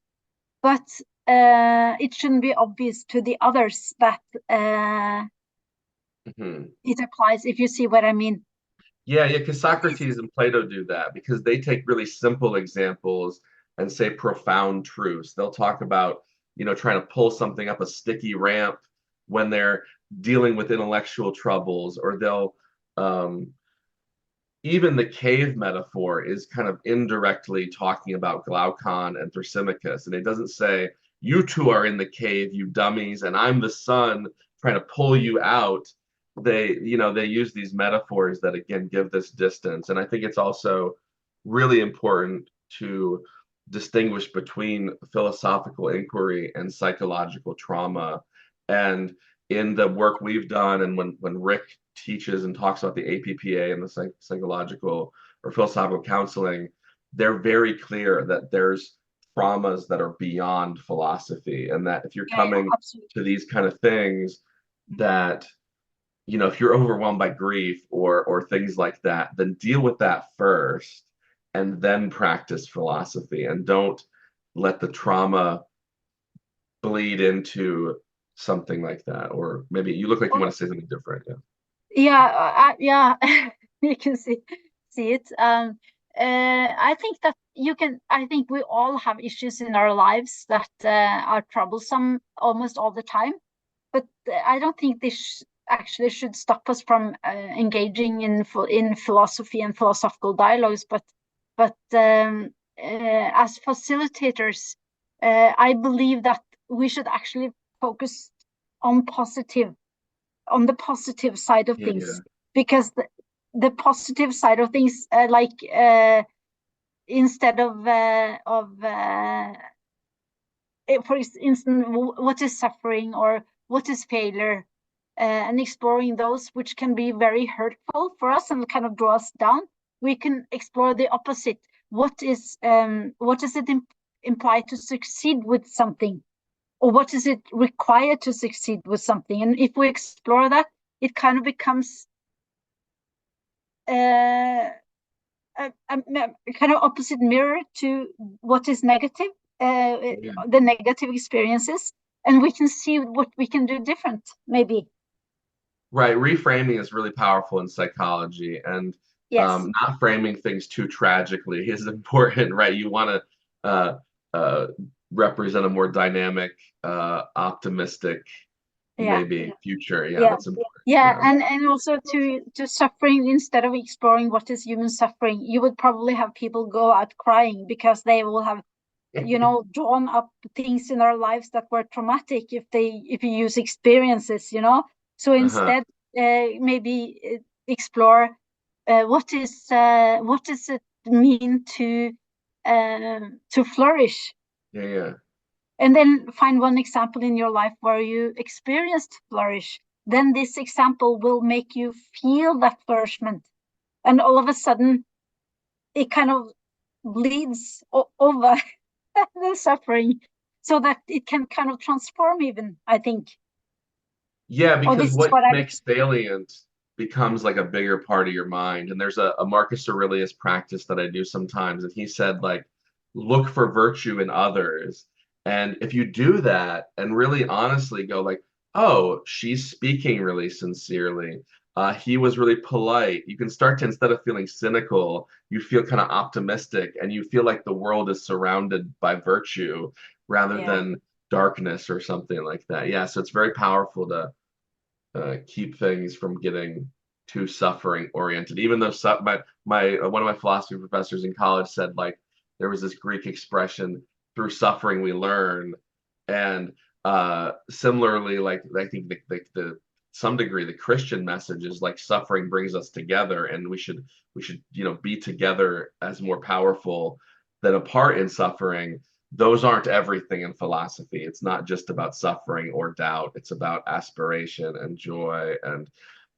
but it shouldn't be obvious to the others that hmm it applies, if you see what I mean. yeah, yeah. Because Socrates and Plato do that because they take really simple examples and say profound truths. They'll talk about, trying to pull something up a sticky ramp when they're dealing with intellectual troubles, or they'll um, even the cave metaphor is kind of indirectly talking about Glaucon and Thrasymachus. And it doesn't say, you two are in the cave, you dummies, and I'm the sun trying to pull you out. They use these metaphors that again give this distance. And I think it's also really important to distinguish between philosophical inquiry and psychological trauma. And in the work we've done, and when Rick teaches and talks about the APPA and the psychological or philosophical counseling, they're very clear that there's traumas that are beyond philosophy, and that if you're Yeah, coming absolutely. to these kind of things, that if you're overwhelmed by grief or things like that, then deal with that first and then practice philosophy, and don't let the trauma bleed into something like that. Or maybe you look like you want to say something different. Yeah. Yeah, you can see it. I think that I think we all have issues in our lives that are troublesome almost all the time. But I don't think this actually should stop us from engaging in philosophy and philosophical dialogues. But as facilitators, I believe that we should actually focus on the positive side of Yeah, yeah. things, because the positive side of things, instead for instance, what is suffering or what is failure, and exploring those, which can be very hurtful for us and kind of draw us down, we can explore the opposite. What does it imply to succeed with something, or what is it required to succeed with something? And if we explore that, it kind of becomes a kind of opposite mirror to what is negative, Yeah. the negative experiences, and we can see what we can do different, maybe. Right. Reframing is really powerful in psychology, and Yes. not framing things too tragically is important, right? You want to uh, represent a more dynamic, optimistic, Yeah. maybe future. Yeah, Yeah. that's important. Yeah, Yeah. and also to suffering, instead of exploring what is human suffering, you would probably have people go out crying because they will have, drawn up things in our lives that were traumatic, if you use experiences. So Uh-huh. instead, maybe explore what does it mean to flourish, Yeah, yeah. and then find one example in your life where you experienced flourish. Then this example will make you feel that flourishment, and all of a sudden it kind of bleeds over the suffering, so that it can kind of transform, even, I think. Yeah, Or because this is what what I've makes salient becomes like a bigger part of your mind. And there's a Marcus Aurelius practice that I do sometimes, and he said, like, look for virtue in others. And if you do that and really honestly go like, oh, she's speaking really sincerely. He was really polite. You can start to, instead of feeling cynical, you feel kind of optimistic, and you feel like the world is surrounded by virtue rather Yeah. than darkness or something like that. Yeah, so it's very powerful to keep things from getting too suffering oriented. Even though my one of my philosophy professors in college said, like, there was this Greek expression, through suffering we learn, and similarly, like, I think the some degree the Christian message is like suffering brings us together, and we should be together as more powerful than apart in suffering. Those aren't everything in philosophy. It's not just about suffering or doubt. It's about aspiration and joy. And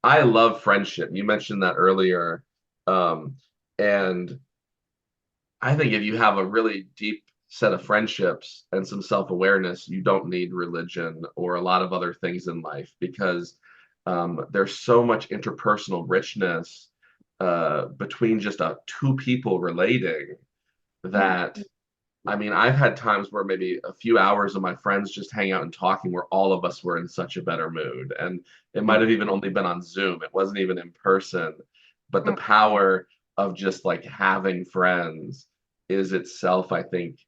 I love friendship. You mentioned that earlier. Um, and I think if you have a really deep set of friendships and some self-awareness, you don't need religion or a lot of other things in life, because there's so much interpersonal richness between just two people relating, Mm. that I mean, I've had times where maybe a few hours of my friends just hang out and talking, where all of us were in such a better mood. And it might Mm. have even only been on Zoom. It wasn't even in person. But the Mm. power of just like having friends is itself, I think,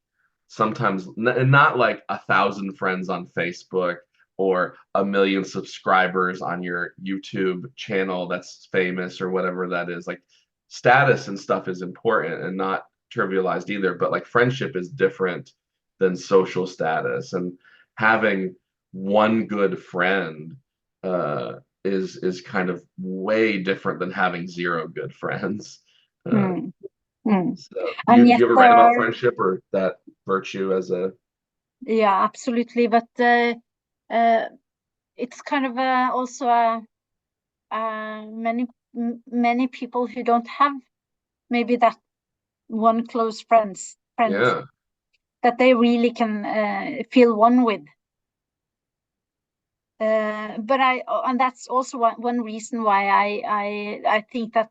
sometimes not like 1,000 friends on Facebook or 1 million subscribers on your YouTube channel that's famous or whatever that is. Like, status and stuff is important and not trivialized either, but like friendship is different than social status. And having one good friend is kind of way different than having zero good friends. Uh, Mm. Mm. so And do yet you ever there write about are, friendship or that virtue as a yeah, absolutely, but uh, it's kind of also many people who don't have maybe that one close friend Yeah. that they really can feel one with. But and that's also one reason why I think that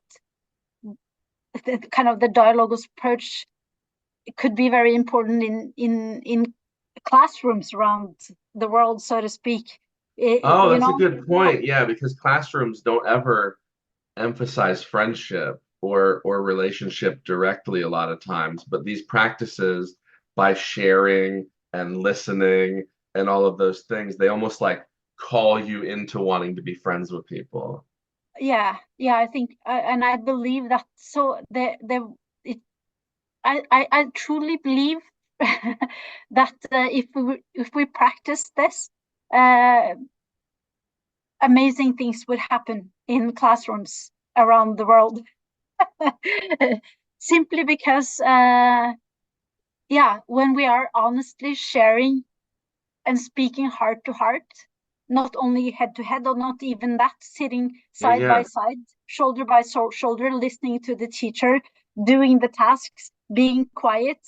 the kind of the DiaLogos approach could be very important in classrooms around the world, so to speak. Oh, You that's a know, good point. Yeah, because classrooms don't ever emphasize friendship or relationship directly a lot of times, but these practices by sharing and listening and all of those things, they almost like call you into wanting to be friends with people. yeah, I think, and I believe that. So it, I truly believe that if we practice this, uh, amazing things would happen in classrooms around the world. Simply because, yeah, when we are honestly sharing and speaking heart to heart, not only head to head, or not even that, sitting Yeah, side by yeah. side, shoulder by shoulder, listening to the teacher, doing the tasks, being quiet,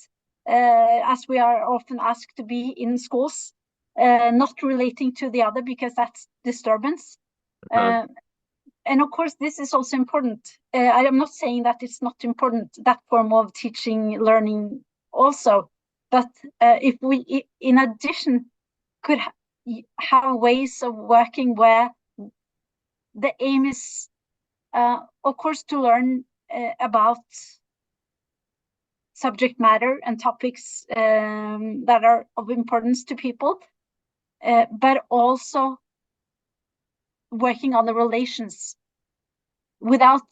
as we are often asked to be in schools, not relating to the other because that's disturbance. Uh-huh. Uh, and of course, this is also important. I am not saying that it's not important, that form of teaching, learning also. But if we, in addition, could have ways of working where the aim is, of course, to learn about subject matter and topics that are of importance to people, but also working on the relations without,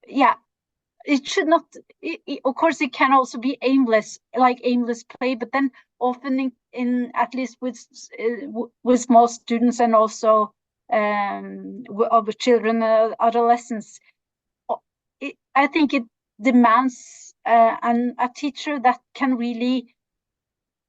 yeah, it should not, of course it can also be aimless, like aimless play, but then often in at least with small students, and also of children, adolescents, I think it demands a teacher that can really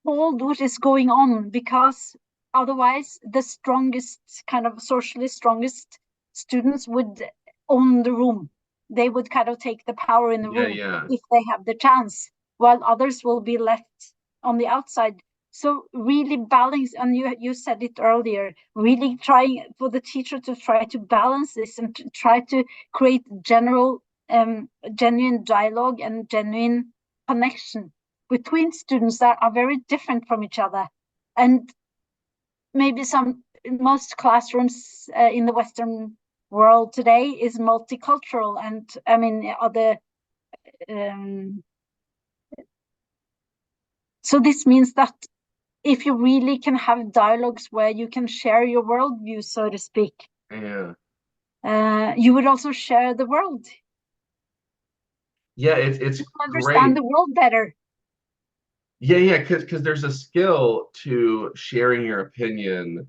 hold what is going on, because otherwise the strongest, kind of socially strongest students would own the room. They would kind of take the power in the Yeah, room yeah. if they have the chance, while others will be left on the outside. So really balance, and you said it earlier, really trying for the teacher to try to balance this and to try to create general genuine dialogue and genuine connection between students that are very different from each other. And maybe most classrooms in the Western world today is multicultural, and I mean other. Um, so this means that if you really can have dialogues where you can share your worldview, so to speak, Yeah. you would also share the world. Yeah, it's You understand great. the world better. Yeah, yeah, because there's a skill to sharing your opinion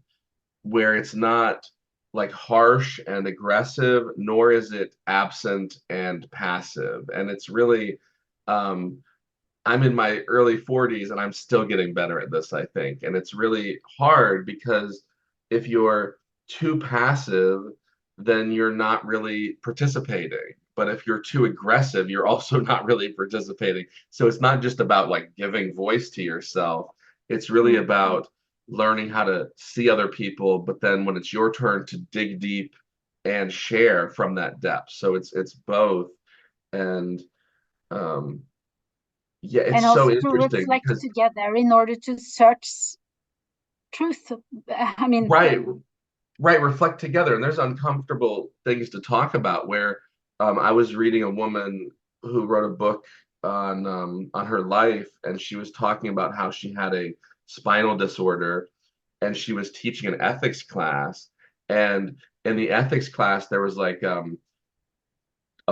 where it's not like harsh and aggressive, nor is it absent and passive. And it's really, um, I'm in my early 40s and I'm still getting better at this, I think. And it's really hard because if you're too passive, then you're not really participating. But if you're too aggressive, you're also not really participating. So it's not just about like giving voice to yourself. It's really Mm. about learning how to see other people, but then when it's your turn to dig deep and share from that depth. So it's both. And um yeah, And it's so also to interesting reflect because together in order to search truth. I mean, right, right, reflect together. And there's uncomfortable things to talk about where I was reading a woman who wrote a book on her life, and she was talking about how she had a spinal disorder, and she was teaching an ethics class. And in the ethics class, there was like a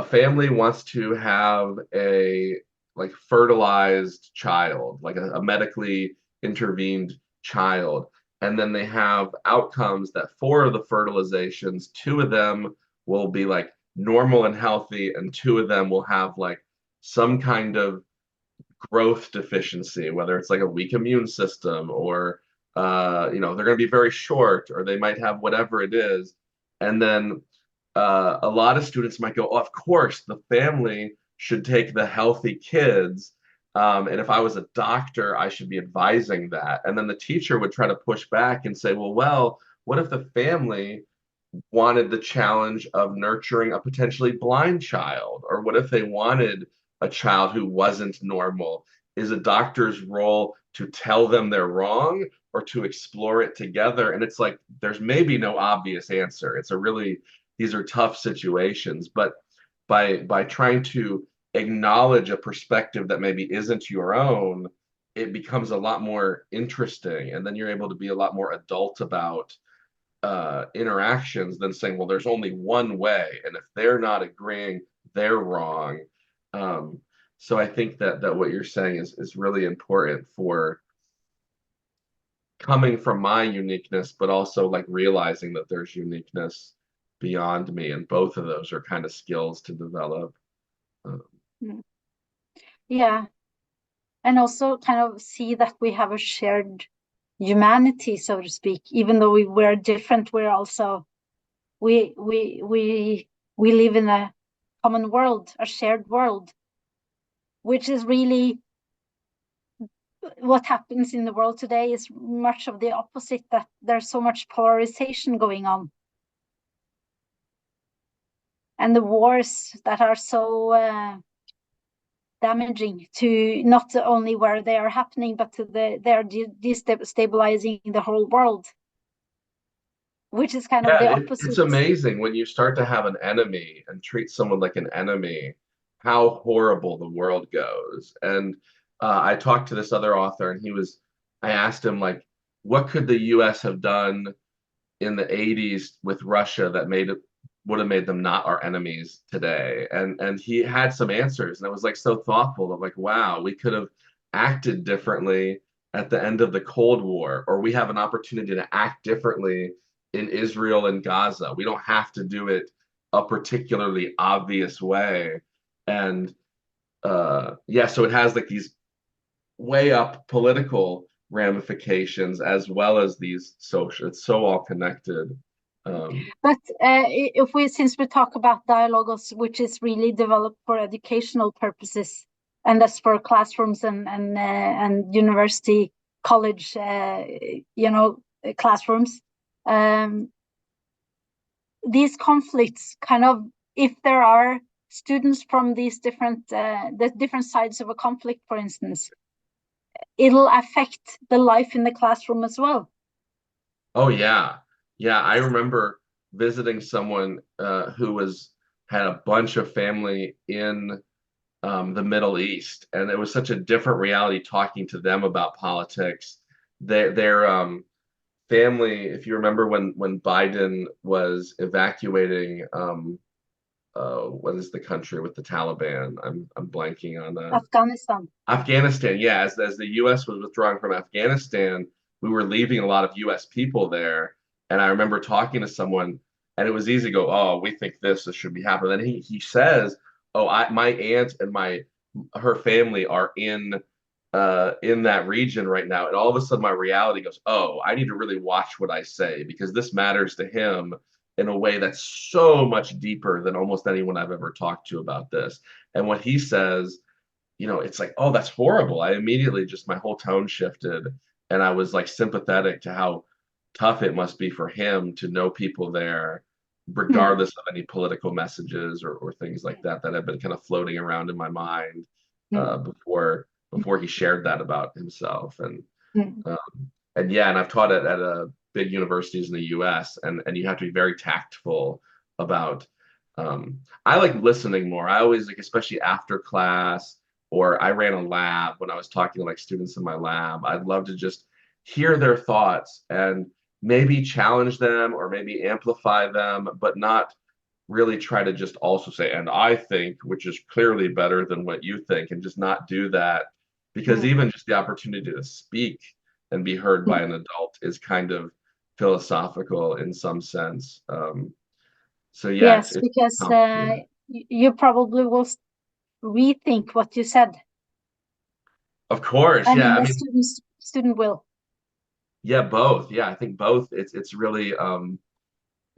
family wants to have a like fertilized child, like a medically intervened child. And then they have outcomes that four of the fertilizations, two of them will be like normal and healthy, and two of them will have like some kind of growth deficiency, whether it's like a weak immune system or they're going to be very short or they might have whatever it is. And then a lot of students might go, oh, of course, the family should take the healthy kids. And if I was a doctor, I should be advising that. And then the teacher would try to push back and say, well, what if the family wanted the challenge of nurturing a potentially blind child? Or what if they wanted a child who wasn't normal? Is a doctor's role to tell them they're wrong or to explore it together? And it's like, there's maybe no obvious answer. It's a really, these are tough situations, but by trying to acknowledge a perspective that maybe isn't your own, it becomes a lot more interesting. And then you're able to be a lot more adult about interactions than saying, well, there's only one way, and if they're not agreeing, they're wrong. Um, so I think that what you're saying is really important for coming from my uniqueness, but also like realizing that there's uniqueness beyond me, and both of those are kind of skills to develop. Um, Yeah, and also kind of see that we have a shared humanity, so to speak. Even though we're different, we're also we live in a common world, a shared world, which is really what happens in the world today is much of the opposite, that there's so much polarization going on. And the wars that are so damaging to not only where they are happening, but to they are destabilizing the whole world, which is kind of Yeah, the it's opposite. amazing when you start to have an enemy and treat someone like an enemy, how horrible the world goes. And I talked to this other author, and I asked him, like, what could the US have done in the 80s with Russia that would have made them not our enemies today? And he had some answers, and I was like so thoughtful of like, wow, we could have acted differently at the end of the Cold War, or we have an opportunity to act differently in Israel and Gaza. We don't have to do it a particularly obvious way. And yeah, so it has like these way up political ramifications as well as these social. It's so all connected. But if we, since we talk about DiaLogos, which is really developed for educational purposes, and that's for classrooms and university, college, classrooms, um, these conflicts kind of, if there are students from these the different sides of a conflict, for instance, it'll affect the life in the classroom as well. Oh yeah, yeah. I remember visiting someone who had a bunch of family in the Middle East, and it was such a different reality talking to them about politics. Their family, if you remember when Biden was evacuating, what is the country with the Taliban? I'm blanking on Afghanistan. Afghanistan. Yeah, as the U.S. was withdrawing from Afghanistan, we were leaving a lot of U.S. people there, and I remember talking to someone, and it was easy to go, oh, we think this should be happening. And he says, oh, my aunt and her family are in that region right now, and all of a sudden my reality goes, oh, I need to really watch what I say because this matters to him in a way that's so much deeper than almost anyone I've ever talked to about this. And what he says, it's like, oh, that's horrible. I immediately just my whole tone shifted, and I was like sympathetic to how tough it must be for him to know people there, Mm. regardless of any political messages or things like that have been kind of floating around in my mind Mm. before he shared that about himself. Mm. Um, and yeah, and I've taught at a big universities in the US, and you have to be very tactful about I like listening more. I always like, especially after class, or I ran a lab when I was talking to like students in my lab. I'd love to just hear their thoughts and maybe challenge them or maybe amplify them, but not really try to just also say, and I think, which is clearly better than what you think, and just not do that. Because Mm. even just the opportunity to speak and be heard by an adult is kind of philosophical in some sense. So yeah, Yes, it's because complicated. you probably will rethink what you said, Of course, and yeah. I the mean, student will. yeah, both. Yeah, I think both. It's really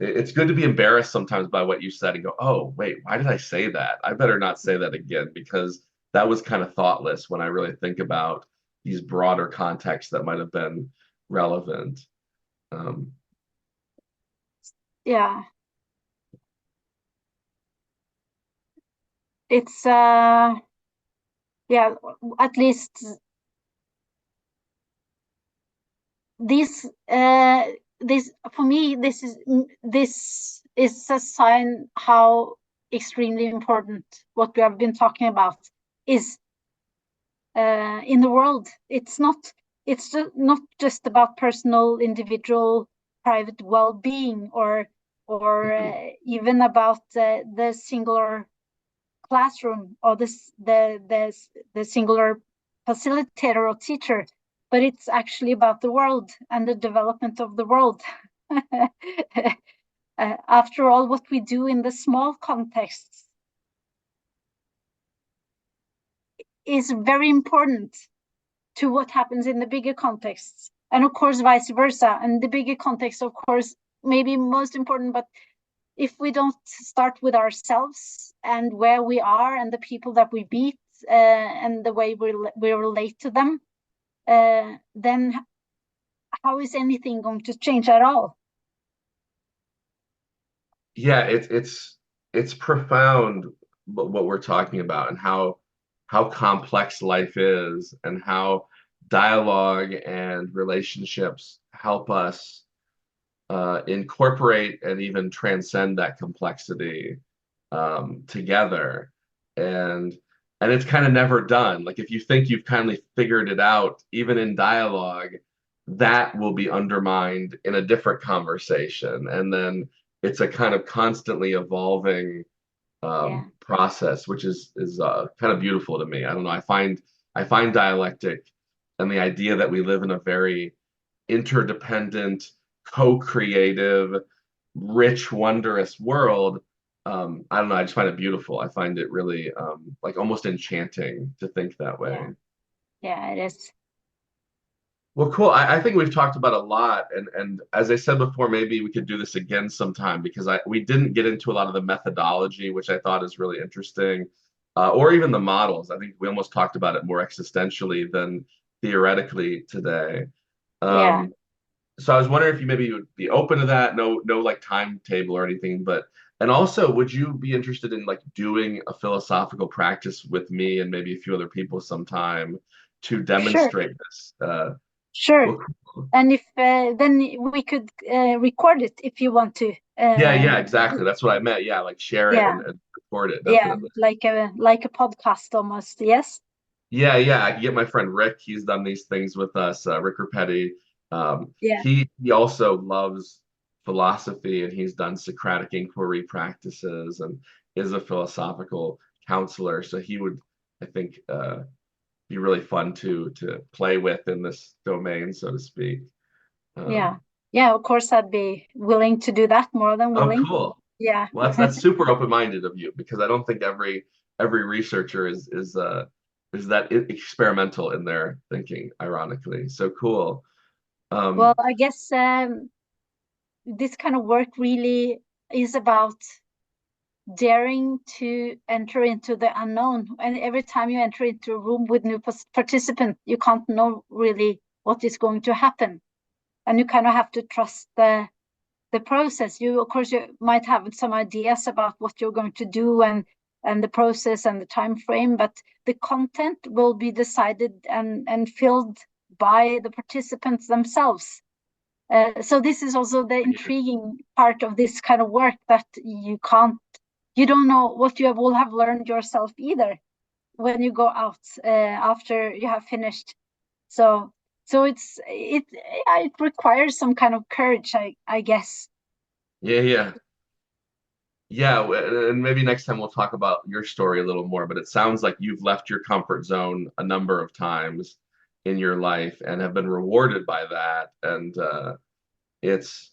it's good to be embarrassed sometimes by what you said and go, oh, wait, why did I say that? I better not say that again because that was kind of thoughtless when I really think about these broader contexts that might have been relevant. Um, Yeah, it's yeah, at least this this for me, this is a sign how extremely important what we have been talking about is in the world. It's not just about personal, individual, private well-being, or even about the singular classroom, or the singular facilitator or teacher, but it's actually about the world and the development of the world. After all, what we do in the small contexts is very important to what happens in the bigger contexts, and of course vice versa. And the bigger context, of course, maybe most important, but if we don't start with ourselves and where we are and the people that we meet, and the way we relate to them, then how is anything going to change at all? yeah, it's profound what we're talking about and how complex life is and how dialogue and relationships help us incorporate and even transcend that complexity together. And it's kind of never done. Like if you think you've kind of figured it out, even in dialogue, that will be undermined in a different conversation. And then it's a kind of constantly evolving Yeah, process, which is kind of beautiful to me. I don't know. I find dialectic and the idea that we live in a very interdependent, co-creative, rich, wondrous world. I don't know. I just find it beautiful. I find it really like almost enchanting to think that way. yeah, yeah, it is. Well, cool. I think we've talked about a lot, and as I said before, maybe we could do this again sometime because we didn't get into a lot of the methodology, which I thought is really interesting, or even the models. I think we almost talked about it more existentially than theoretically today. Yeah, Um, so I was wondering if you maybe would be open to that. No, like timetable or anything, but and also, would you be interested in like doing a philosophical practice with me and maybe a few other people sometime to sure, demonstrate this? sure. Well, cool. And if then we could record it if you want to. Yeah, exactly. That's what I meant. Yeah, like share it Yeah, and record it, yeah, definitely. like a podcast almost. Yes. Yeah. I can get my friend Rick. He's done these things with us, Rick Rapetti. Yeah, He also loves philosophy and he's done Socratic inquiry practices and is a philosophical counselor. So he would, I think, be really fun to play with in this domain, so to speak. yeah, Um, yeah. Of course, I'd be willing to do that. More than oh, willing. cool. Yeah. Well, that's super open-minded of you because I don't think every researcher is that experimental in their thinking, ironically. So cool. Well, Um, I guess this kind of work really is about daring to enter into the unknown. And every time you enter into a room with new participant, you can't know really what is going to happen, and you kind of have to trust the process. You, of course, you might have some ideas about what you're going to do, and the process and the time frame, but the content will be decided and filled by the participants themselves. So this is also the intriguing part of this kind of work, that you don't know what you will have learned yourself either when you go out after you have finished. So it requires some kind of courage, I guess. yeah. Yeah, and maybe next time we'll talk about your story a little more, but it sounds like you've left your comfort zone a number of times in your life and have been rewarded by that. And it's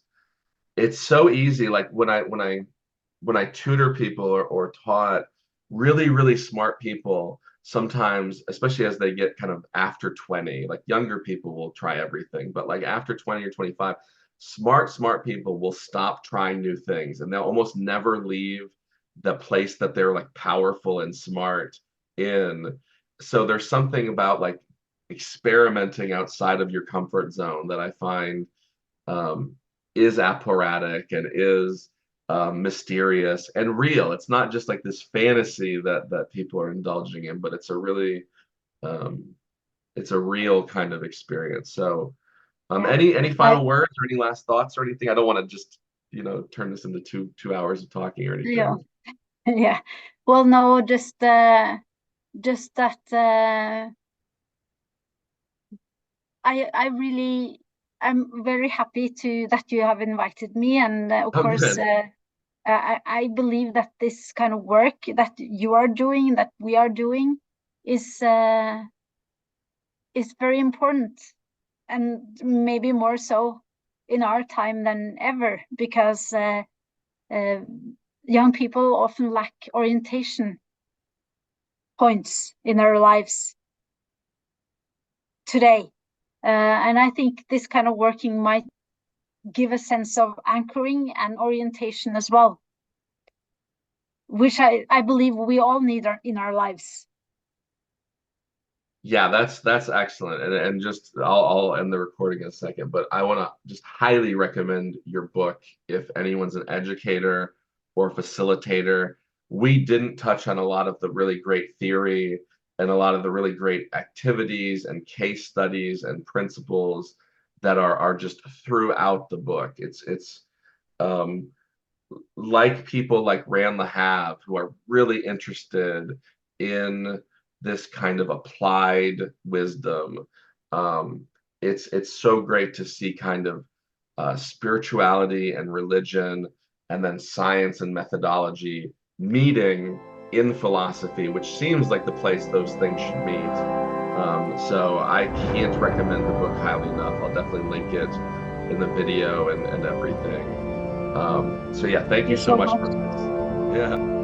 it's so easy. Like when I tutor people or taught really smart people, sometimes, especially as they get kind of after 20, like younger people will try everything, but like after 20 or 25, smart people will stop trying new things, and they'll almost never leave the place that they're like powerful and smart in. So there's something about like experimenting outside of your comfort zone that I find um, is operatic and is mysterious and real. It's not just like this fantasy that people are indulging in, but it's a really um, it's a real kind of experience. So, Yeah. any I final words or any last thoughts or anything? I don't want to just turn this into two hours of talking or yeah. anything. Yeah. Well, no, just that I really I'm very happy to that you have invited me, and of Oh, course good. I believe that this kind of work that you are doing, that we are doing, is very important, and maybe more so in our time than ever, because uh, young people often lack orientation points in their lives today. And I think this kind of working might give a sense of anchoring and orientation as well, which I believe we all need in our lives. Yeah, that's excellent. And just I'll end the recording in a second, but I want to just highly recommend your book if anyone's an educator or facilitator. We didn't touch on a lot of the really great theory and a lot of the really great activities and case studies and principles that are just throughout the book. It's um like people like Rand Lahab who are really interested in this kind of applied wisdom. Um, it's so great to see kind of spirituality and religion, and then science and methodology meeting in philosophy, which seems like the place those things should meet. So I can't recommend the book highly enough. I'll definitely link it in the video and everything. So yeah, thank Thank you you so so much much. for this. Yeah.